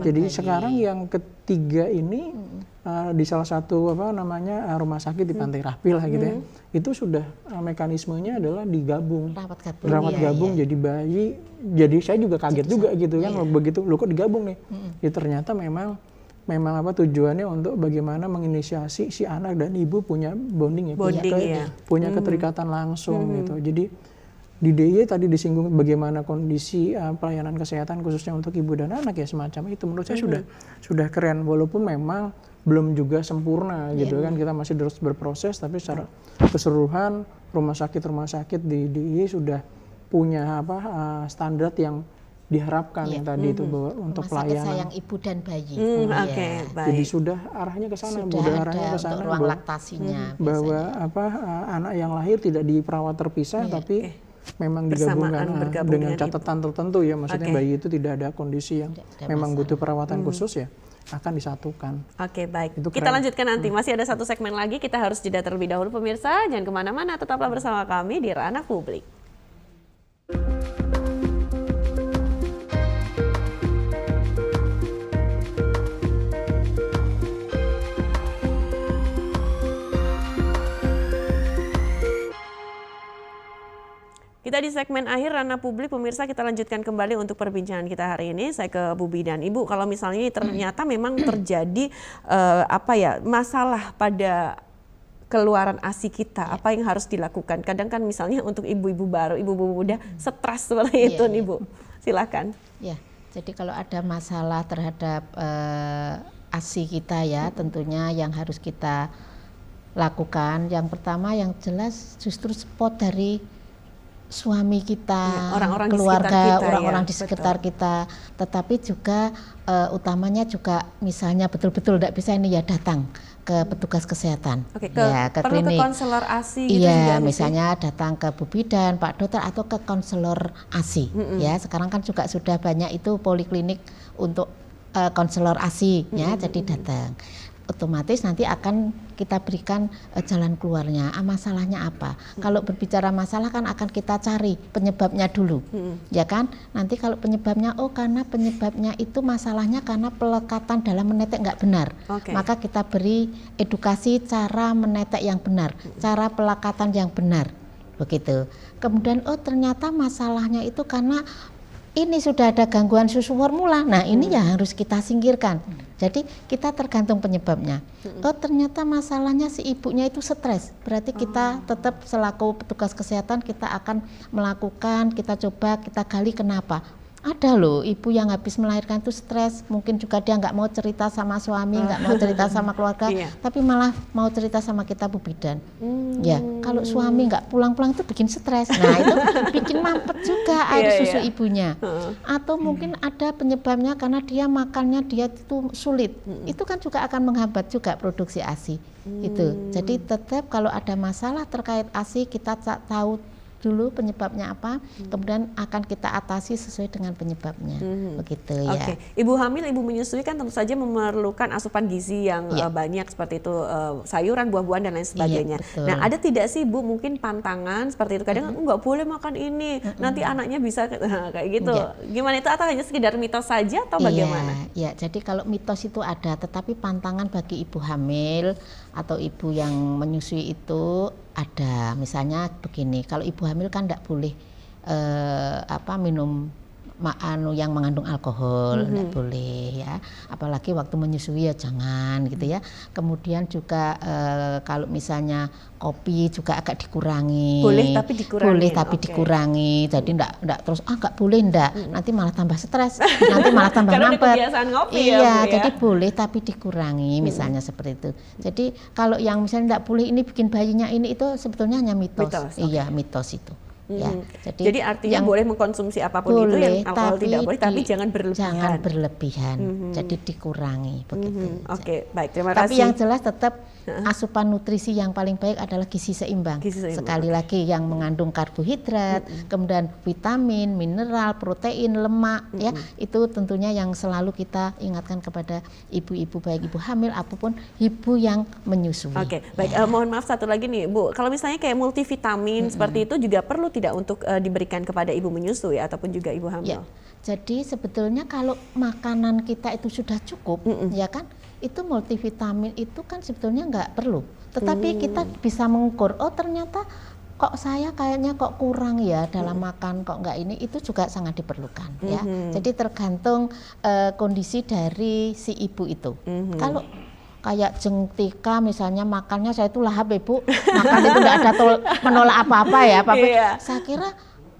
Jadi sekarang yang ketiga ini di salah satu rumah sakit di Pantai Rapil gitu ya. Itu sudah mekanismenya adalah digabung. Rawat gabung jadi bayi. Jadi saya juga kaget juga gitu kan begitu loh kok digabung nih. Ya ternyata memang tujuannya untuk bagaimana menginisiasi si anak dan ibu punya bonding ya, punya keterikatan langsung gitu. Jadi di DIY tadi disinggung bagaimana kondisi pelayanan kesehatan khususnya untuk ibu dan anak ya semacam itu. Menurut saya sudah keren, walaupun memang belum juga sempurna gitu kan, kita masih terus berproses, tapi secara keseluruhan rumah sakit di DIY sudah punya standar yang diharapkan yang tadi itu bahwa untuk pelayanan sayang ibu dan bayi. Baik. Jadi sudah arahnya ke sana, ruang laktasinya bahwa anak yang lahir tidak diperawat terpisah tapi memang digabungkan dengan catatan tertentu ya, maksudnya bayi itu tidak ada kondisi yang memang butuh perawatan khusus ya akan disatukan. Oke, baik. Kita lanjutkan nanti. Masih ada satu segmen lagi, kita harus jeda terlebih dahulu pemirsa. Jangan kemana-mana, tetaplah bersama kami di Ranah Publik. Kita di segmen akhir Ranah Publik, pemirsa, kita lanjutkan kembali untuk perbincangan kita hari ini. Saya ke Bu Bi dan Ibu. Kalau misalnya ini ternyata memang terjadi masalah pada keluaran ASI kita, apa yang harus dilakukan? Kadang kan misalnya untuk ibu-ibu baru, ibu-ibu muda stres seperti itu nih Bu. Silakan. Ya, jadi kalau ada masalah terhadap ASI kita ya, tentunya yang harus kita lakukan, yang pertama yang jelas justru support dari suami kita, orang-orang keluarga, orang-orang di sekitar kita, tetapi juga utamanya juga misalnya betul-betul tidak bisa ini ya datang ke petugas kesehatan, ke klinik, ke konselor ASI gitu juga misalnya datang ke Bu Bidan, Pak Dokter atau ke konselor ASI, ya sekarang kan juga sudah banyak itu poliklinik untuk konselor ASI, ya jadi datang. Otomatis nanti akan kita berikan jalan keluarnya. Masalahnya apa? Kalau berbicara masalah kan akan kita cari penyebabnya dulu, ya kan? Nanti kalau penyebabnya, karena penyebabnya itu masalahnya karena pelekatan dalam menetek nggak benar, maka kita beri edukasi cara menetek yang benar, cara pelekatan yang benar, begitu. Kemudian ternyata masalahnya itu karena ini sudah ada gangguan susu formula. Nah, ini yang harus kita singkirkan. Jadi kita tergantung penyebabnya. Ternyata masalahnya si ibunya itu stres. Berarti kita tetap selaku petugas kesehatan kita akan melakukan, kita coba, kita gali kenapa. Ada loh ibu yang habis melahirkan itu stres, mungkin juga dia nggak mau cerita sama suami, nggak mau cerita sama keluarga, Iya. tapi malah mau cerita sama kita Bu Bidan. Ya, kalau suami nggak pulang-pulang itu bikin stres. Nah, itu bikin mampet juga air Iya, susu iya. ibunya. Atau mungkin ada penyebabnya karena dia makannya dia itu sulit. Itu kan juga akan menghambat juga produksi ASI. Itu. Jadi tetap kalau ada masalah terkait ASI kita tahu dulu penyebabnya apa, kemudian akan kita atasi sesuai dengan penyebabnya, begitu ya. Oke, ibu hamil, ibu menyusui kan tentu saja memerlukan asupan gizi yang Iya. banyak seperti itu, sayuran, buah-buahan dan lain sebagainya. betul. Nah, ada tidak sih Bu mungkin pantangan seperti itu? Kadang nggak boleh makan ini, nanti anaknya bisa kayak gitu. Iya. Gimana itu atau hanya sekedar mitos saja atau bagaimana? Iya, jadi kalau mitos itu ada, tetapi pantangan bagi ibu hamil atau ibu yang menyusui itu ada. Misalnya begini, kalau ibu hamil kan tidak boleh minum yang mengandung alkohol, tidak boleh ya. Apalagi waktu menyusui ya jangan gitu ya. Kemudian juga kalau misalnya kopi juga agak dikurangi. Boleh tapi dikurangi. Boleh tapi Oke. dikurangi. Jadi enggak terus nggak boleh enggak. Nanti malah tambah stres, nanti malah tambah Karena udah mampet. kebiasaan ngopi ya, Iya, Bu, ya. jadi boleh tapi dikurangi misalnya seperti itu. Jadi kalau yang misalnya enggak boleh ini bikin bayinya ini itu sebetulnya hanya mitos. Mitos, Iya, mitos itu. Ya, Jadi artinya yang boleh mengkonsumsi apapun itu yang alkohol tidak boleh, tapi jangan berlebihan. Jangan berlebihan. Jadi dikurangi begitu. Oke, baik, terima Tapi kasih. yang jelas tetap asupan nutrisi yang paling baik adalah gizi seimbang. Gizi seimbang, Sekali lagi yang mengandung karbohidrat, kemudian vitamin, mineral, protein, lemak, ya itu tentunya yang selalu kita ingatkan kepada ibu-ibu baik ibu hamil apapun ibu yang menyusui. Oke, baik. Mohon maaf satu lagi nih, Bu. Kalau misalnya kayak multivitamin seperti itu juga perlu tidak untuk diberikan kepada ibu menyusui ataupun juga ibu hamil? Ya, jadi sebetulnya kalau makanan kita itu sudah cukup, ya kan, itu multivitamin itu kan sebetulnya nggak perlu. Tetapi kita bisa mengukur, oh ternyata kok saya kayaknya kok kurang ya dalam makan, kok nggak ini, itu juga sangat diperlukan ya. Jadi tergantung kondisi dari si ibu itu. Kalau kayak jengtika misalnya makannya saya itu lahap ibu, makan itu nggak ada menolak apa-apa ya, tapi Iya. saya kira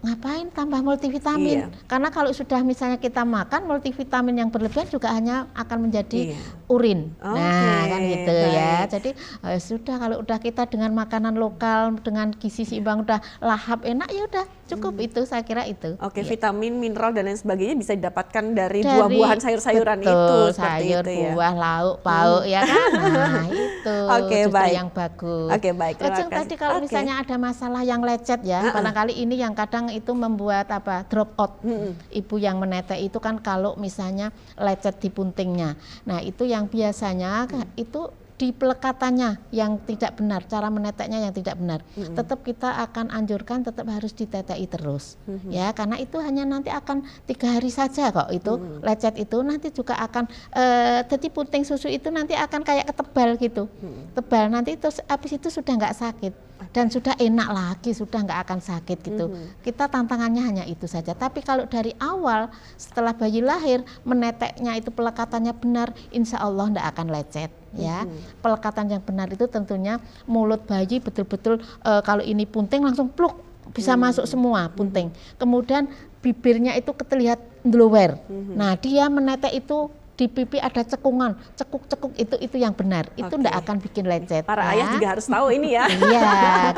ngapain tambah multivitamin? Iya. Karena kalau sudah misalnya kita makan multivitamin yang berlebihan juga hanya akan menjadi Iya. urin. Oke, Nah, kan gitu ya. baik. Jadi sudah kalau udah kita dengan makanan lokal dengan gizi seimbang udah lahap enak ya udah cukup itu saya kira itu. Oke, Iya. vitamin, mineral dan lain sebagainya bisa didapatkan dari Dari- buah-buahan, sayur-sayuran itu betul, seperti sayur, itu ya. buah, lauk, pauk ya kan. Nah, itu Oke, justru baik. yang bagus. Oke, baik, terima Lajeng kasih. tadi kalau Oke. misalnya ada masalah yang lecet ya, barangkali ini yang kadang itu membuat drop out. Ibu yang menetek itu kan kalau misalnya lecet di puntingnya. Nah, itu yang biasanya itu di pelekatannya yang tidak benar, cara meneteknya yang tidak benar. Tetap kita akan anjurkan tetap harus ditetei terus. Ya, karena itu hanya nanti akan 3 hari saja kok itu lecet itu nanti juga akan jadi punting susu itu nanti akan kayak ketebal gitu. Tebal nanti itu habis itu sudah nggak sakit dan sudah enak lagi, sudah nggak akan sakit gitu. Kita tantangannya hanya itu saja. Tapi kalau dari awal setelah bayi lahir meneteknya itu pelekatannya benar, insya Allah nggak akan lecet. Ya, pelekatan yang benar itu tentunya mulut bayi betul-betul kalau ini punting langsung pluk bisa masuk semua punting. Kemudian bibirnya itu terlihat ndlower. Nah, dia menetek itu di pipi ada cekungan, cekuk-cekuk itu yang benar. Itu ndak akan bikin lecet. Para ya. ayah juga harus tahu ini ya. Iya,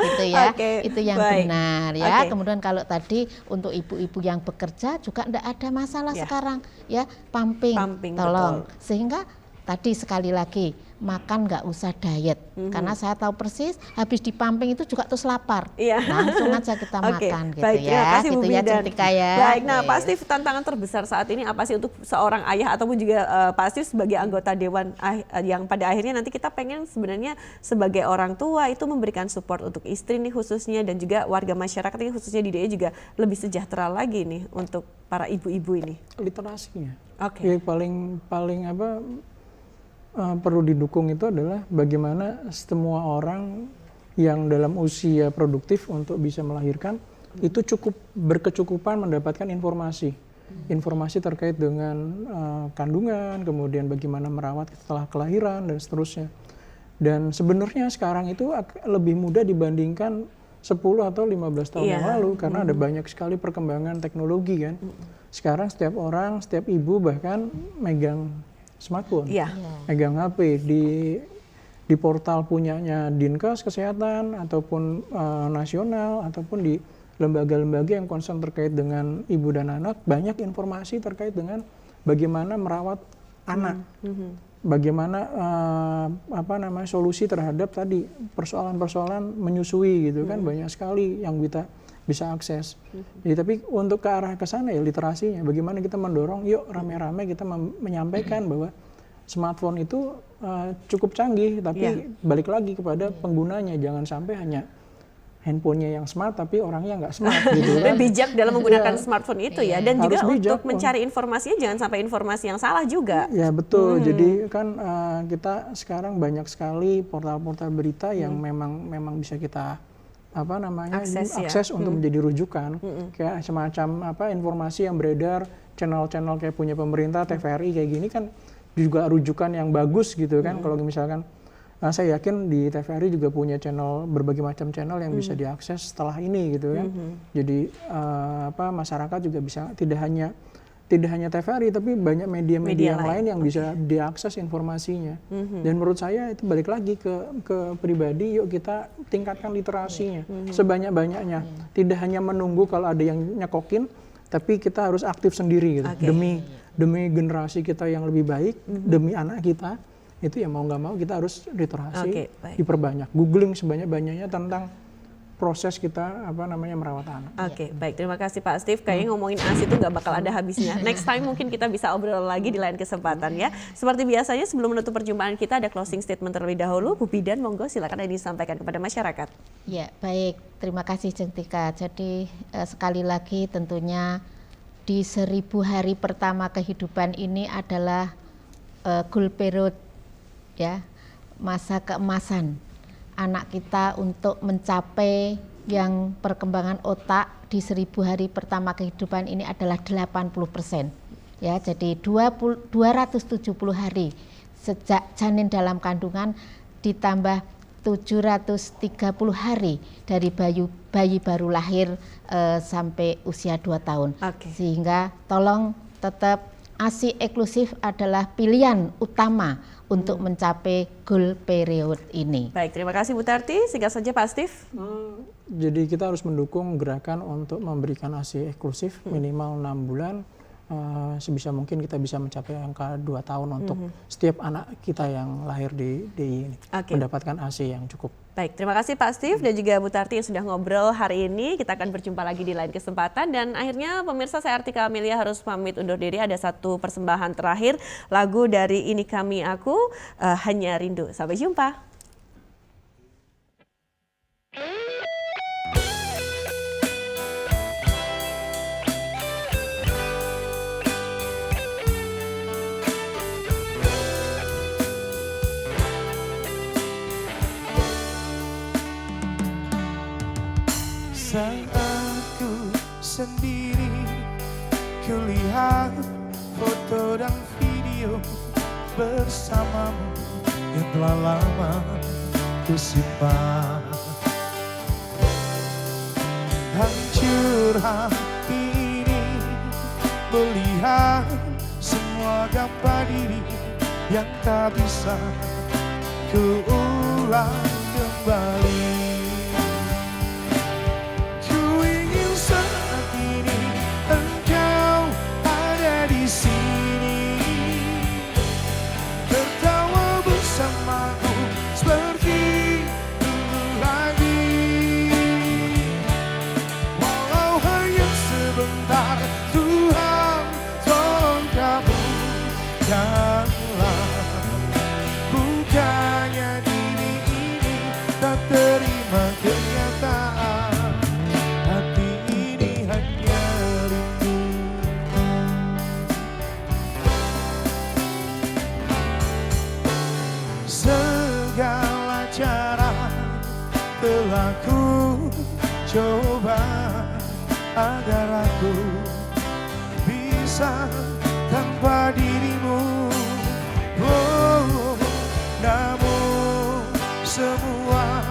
gitu ya. Oke, Itu yang baik. benar ya. Oke. Kemudian kalau tadi untuk ibu-ibu yang bekerja juga ndak ada masalah Ya. sekarang ya, pumping, Pumping, tolong. betul. Sehingga tadi sekali lagi makan nggak usah diet karena saya tahu persis habis dipumping itu juga terus lapar. Iya. Langsung aja kita Oke, makan gitu baik, ya. terima kasih Bu Gitu ya, Bidan. Centika ya. Baik, nah Yes. pasti tantangan terbesar saat ini apa sih untuk seorang ayah ataupun juga pasti sebagai anggota dewan yang pada akhirnya nanti kita pengen sebenarnya sebagai orang tua itu memberikan support untuk istri nih khususnya dan juga warga masyarakat ini khususnya di DIY juga lebih sejahtera lagi nih untuk para ibu-ibu ini. Literasinya. Oke. Yang paling perlu didukung itu adalah bagaimana semua orang yang dalam usia produktif untuk bisa melahirkan itu cukup berkecukupan mendapatkan informasi terkait dengan kandungan, kemudian bagaimana merawat setelah kelahiran dan seterusnya. Dan sebenarnya sekarang itu lebih mudah dibandingkan 10 atau 15 tahun yang Iya. lalu karena ada banyak sekali perkembangan teknologi kan. Sekarang setiap orang, setiap ibu bahkan megang smartphone, Iya. megang HP di portal punyanya Dinkes Kesehatan ataupun nasional ataupun di lembaga-lembaga yang concern terkait dengan ibu dan anak, banyak informasi terkait dengan bagaimana merawat anak. Bagaimana solusi terhadap tadi persoalan-persoalan menyusui gitu kan, banyak sekali yang kita bisa akses. Jadi tapi untuk ke arah ke sana ya literasinya, bagaimana kita mendorong yuk rame-rame kita menyampaikan bahwa smartphone itu cukup canggih, tapi balik lagi kepada penggunanya, jangan sampai hanya handphonenya yang smart tapi orangnya nggak smart gitu Dan kan. bijak dalam menggunakan Iya. smartphone itu ya, dan juga Harus bijak, untuk mencari informasinya jangan sampai informasi yang salah juga. Ya betul. Jadi kan kita sekarang banyak sekali portal-portal berita yang memang bisa kita akses untuk menjadi rujukan. Kayak semacam informasi yang beredar, channel-channel kayak punya pemerintah, TVRI kayak gini kan juga rujukan yang bagus gitu kan. Kalau misalkan saya yakin di TVRI juga punya channel, berbagai macam channel yang bisa diakses setelah ini gitu kan. Jadi masyarakat juga bisa tidak hanya TVRI tapi banyak media-media yang lain yang bisa diakses informasinya. Dan menurut saya itu balik lagi ke pribadi, yuk kita tingkatkan literasinya sebanyak-banyaknya. Tidak hanya menunggu kalau ada yang nyekokin, tapi kita harus aktif sendiri gitu. Demi generasi kita yang lebih baik, demi anak kita. Itu ya mau nggak mau kita harus literasi, diperbanyak, googling sebanyak-banyaknya tentang proses kita merawat anak. Oke, baik, terima kasih Pak Steve. Kayaknya ngomongin ASI itu nggak bakal ada habisnya. Next time mungkin kita bisa obrol lagi di lain kesempatan ya. Seperti biasanya sebelum menutup perjumpaan kita ada closing statement terlebih dahulu. Bu Bidan, monggo silakan ini disampaikan kepada masyarakat. Ya, baik. Terima kasih Jengtika. Jadi sekali lagi tentunya di 1000 hari pertama kehidupan ini adalah goal period, ya, masa keemasan anak kita untuk mencapai yang perkembangan otak di 1000 hari pertama kehidupan ini adalah 80%. Ya, jadi 270 hari sejak janin dalam kandungan ditambah 730 hari dari bayi baru lahir sampai usia 2 tahun. Sehingga tolong tetap ASI eksklusif adalah pilihan utama untuk mencapai goal period ini. Baik, terima kasih Bu Tarti. Singkat saja Pak Steve. Jadi kita harus mendukung gerakan untuk memberikan ASI eksklusif minimal 6 bulan. Sebisa mungkin kita bisa mencapai angka 2 tahun untuk setiap anak kita yang lahir di DI ini mendapatkan ASI yang cukup. Baik, terima kasih Pak Steve dan juga Bu Tarti yang sudah ngobrol hari ini. Kita akan berjumpa lagi di lain kesempatan. Dan akhirnya pemirsa, saya Artika Amelia harus pamit undur diri. Ada satu persembahan terakhir, lagu dari Ini Kami Aku, Hanya Rindu. Sampai jumpa. Saat aku sendiri kulihat foto dan video bersamamu yang telah lama kusimpan. Hancur hati ini melihat semua gambar diri yang tak bisa kuulang kembali. Telah ku coba agar aku bisa tanpa dirimu. Oh, namun semua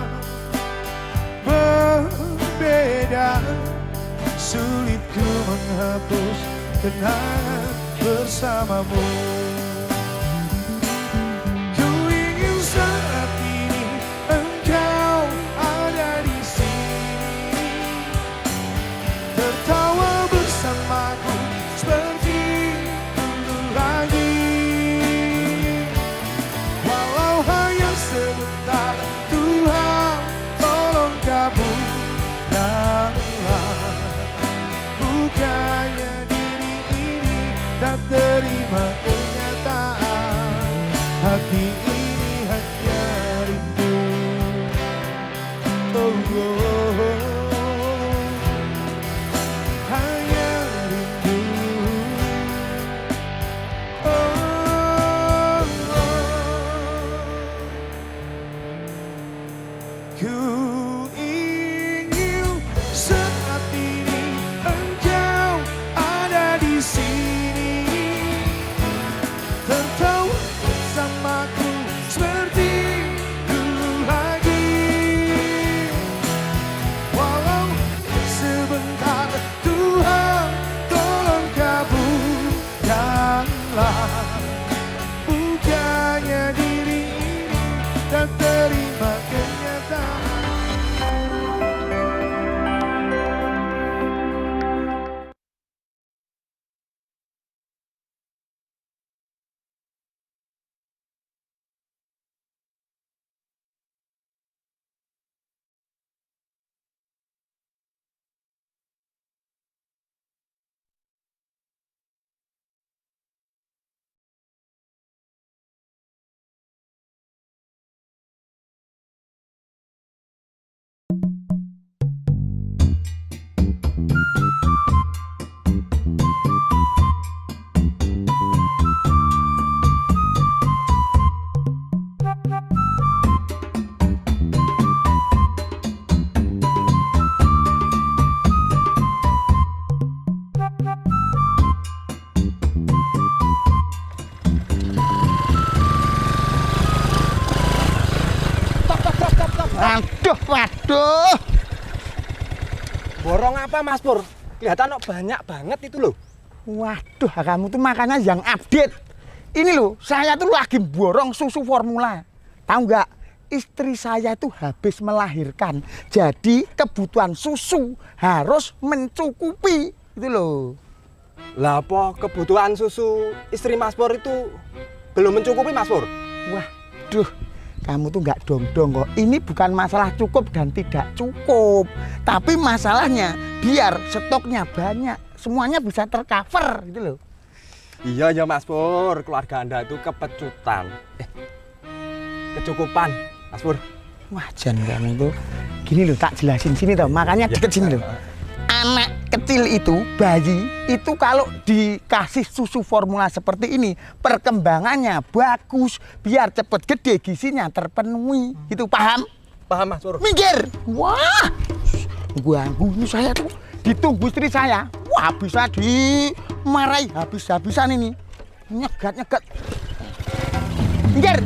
menghapus kenangan bersamamu. Ku ingin saat ini engkau ada di sini, tertawa bersamaku seperti dulu lagi. Walau hanya sebentar, Tuhan tolong kabulkanlah. Bukannya diri ini tak terima kenyataan, hati ini hanya rindu. Oh, oh, oh. Hanya rindu. Oh, oh. Ku ingin saat ini engkau ada di sini, tertawa bersamaku seperti dulu lagi. Walau sebentar, Tuhan tolong kabulkanlah. Bukannya diri ini tak terima kenyataan. Waduh, waduh. Borong apa Mas Pur? Kelihatan kok banyak banget itu loh. Waduh, kamu tuh makanya yang update. Ini loh, saya tuh lagi borong susu formula. Tahu nggak? Istri saya tuh habis melahirkan. Jadi kebutuhan susu harus mencukupi. Itu loh. Lah apa kebutuhan susu istri Mas Pur itu belum mencukupi Mas Pur? Waduh, kamu tuh nggak dong-dong kok. Ini bukan masalah cukup dan tidak cukup, tapi masalahnya biar stoknya banyak, semuanya bisa tercover gitu loh. Iya ya Mas Pur, keluarga Anda itu kepecutan. Kecukupan Mas Pur. Wah, Jan kamu tuh gini loh, tak jelasin sini tau, makanya deket sini loh. Anak kecil itu, bayi itu kalau dikasih susu formula seperti ini, perkembangannya bagus, biar cepet gede, gizinya terpenuhi. Itu paham? Paham Mas Pur. Minggir. Wah, ganggu saya tuh. Ditunggu istri saya. Wah, bisa dimarahi habis-habisan ini. Nyegat-nyegat. Minggir.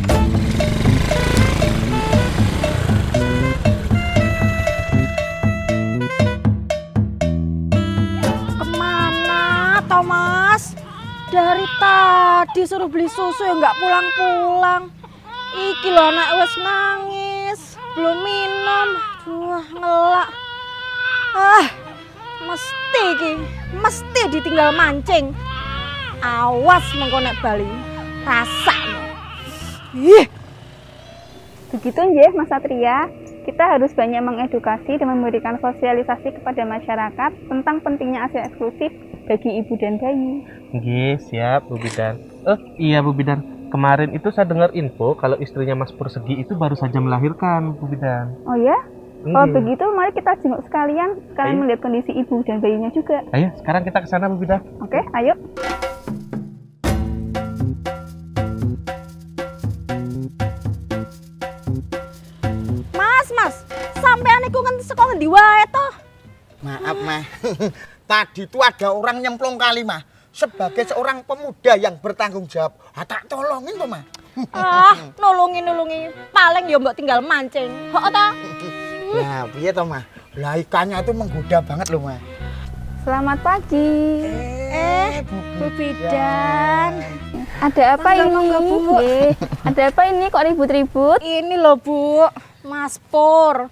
Mas, dari tadi suruh beli susu ya nggak pulang-pulang. Iki lho anak wes nangis, belum minum. Wah, ngelak. Mesti ditinggal mancing. Awas mengko nek bali. Rasakno. Ih. Begitu nggih Mas Satria, kita harus banyak mengedukasi dan memberikan sosialisasi kepada masyarakat tentang pentingnya ASI eksklusif bagi ibu dan bayi. Nggih, siap Bu Bidan. Iya Bu Bidan, kemarin itu saya dengar info kalau istrinya Mas Persegi itu baru saja melahirkan Bu Bidan. Oh ya? Kalau begitu mari kita jenguk sekalian melihat kondisi ibu dan bayinya juga. Ayo, sekarang kita ke sana Bu Bidan. Oke, ayo. Mas, sampean iku saka ngendi wae to? Maaf, Mah. Tadi itu ada orang nyemplung kali, Mah. Sebagai seorang pemuda yang bertanggung jawab. Tak tolongin kok, Mah. Nulungi. Paling ya mbok tinggal mancing. Kok ta? Nah, piye to, Mah? Lah ikannya itu menggoda banget loh, Mah. Selamat pagi. Bu Bidan. Ada apa Mangga, ini? mangga, Bu. Nggih. Ada apa ini kok ribut-ribut? Ini loh Bu, Mas Pur.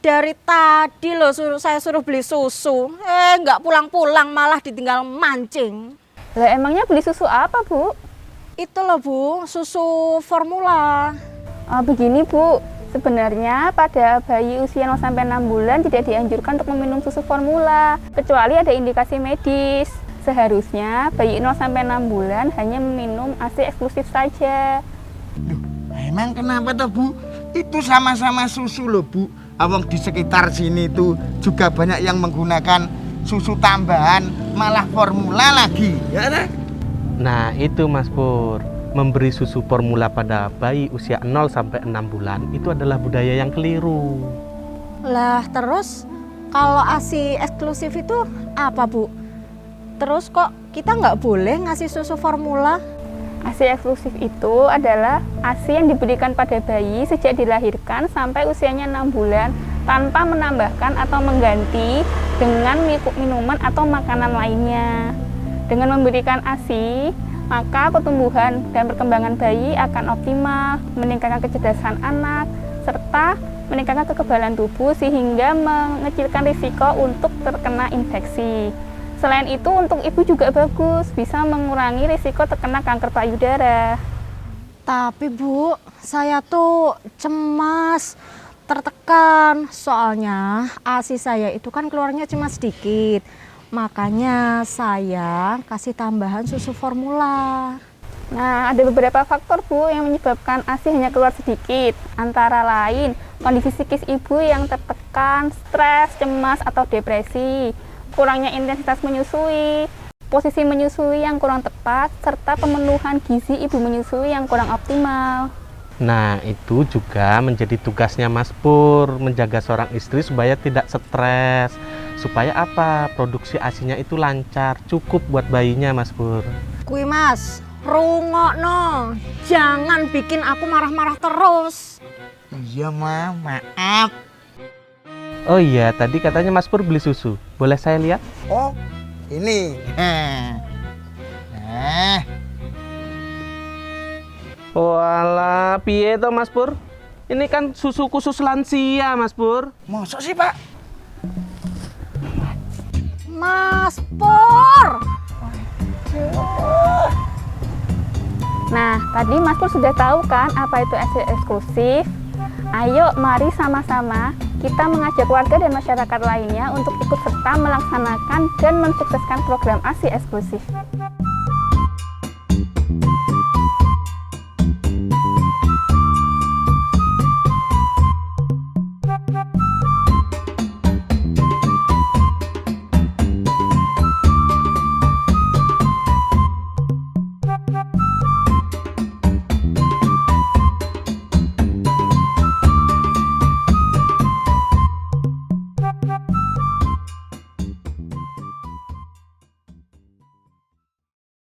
Dari tadi loh saya suruh beli susu. Nggak pulang-pulang malah ditinggal mancing. Lah emangnya beli susu apa, Bu? Itu loh Bu, susu formula. Begini, Bu. Sebenarnya pada bayi usia 0 sampai 6 bulan tidak dianjurkan untuk meminum susu formula kecuali ada indikasi medis. Seharusnya bayi 0 sampai 6 bulan hanya meminum ASI eksklusif saja. Loh, emang kenapa toh Bu? Itu sama-sama susu loh Bu. Awang di sekitar sini tuh juga banyak yang menggunakan susu tambahan, malah formula lagi, ya kan? Nah itu Mas Pur, memberi susu formula pada bayi usia 0 sampai 6 bulan itu adalah budaya yang keliru. Lah terus kalau ASI eksklusif itu apa Bu? Terus kok kita nggak boleh ngasih susu formula? ASI eksklusif itu adalah ASI yang diberikan pada bayi sejak dilahirkan sampai usianya 6 bulan tanpa menambahkan atau mengganti dengan minuman atau makanan lainnya. Dengan memberikan ASI, maka pertumbuhan dan perkembangan bayi akan optimal, meningkatkan kecerdasan anak, serta meningkatkan kekebalan tubuh sehingga mengecilkan risiko untuk terkena infeksi. Selain itu, untuk ibu juga bagus, bisa mengurangi risiko terkena kanker payudara. Tapi Bu, saya tuh cemas, tertekan. Soalnya ASI saya itu kan keluarnya cuma sedikit. Makanya saya kasih tambahan susu formula. Nah, ada beberapa faktor Bu yang menyebabkan ASI hanya keluar sedikit. Antara lain, kondisi psikis ibu yang tertekan, stres, cemas, atau depresi, kurangnya intensitas menyusui, posisi menyusui yang kurang tepat, serta pemenuhan gizi ibu menyusui yang kurang optimal. Nah itu juga menjadi tugasnya Mas Pur, menjaga seorang istri supaya tidak stres. Supaya apa? Produksi ASINya itu lancar, cukup buat bayinya Mas Pur. Kui Mas, rungokno. Jangan bikin aku marah-marah terus. Iya Ma, maaf. Oh iya, tadi katanya Mas Pur beli susu. Boleh saya lihat? Oh, ini. Nah, Walah, piye toh Mas Pur? Ini kan susu khusus lansia Mas Pur. mosok sih Pak? Mas Pur. Nah, tadi Mas Pur sudah tahu kan apa itu ASI eksklusif? Ayo, mari sama-sama kita mengajak warga dan masyarakat lainnya untuk ikut serta melaksanakan dan mensukseskan program ASI eksklusif.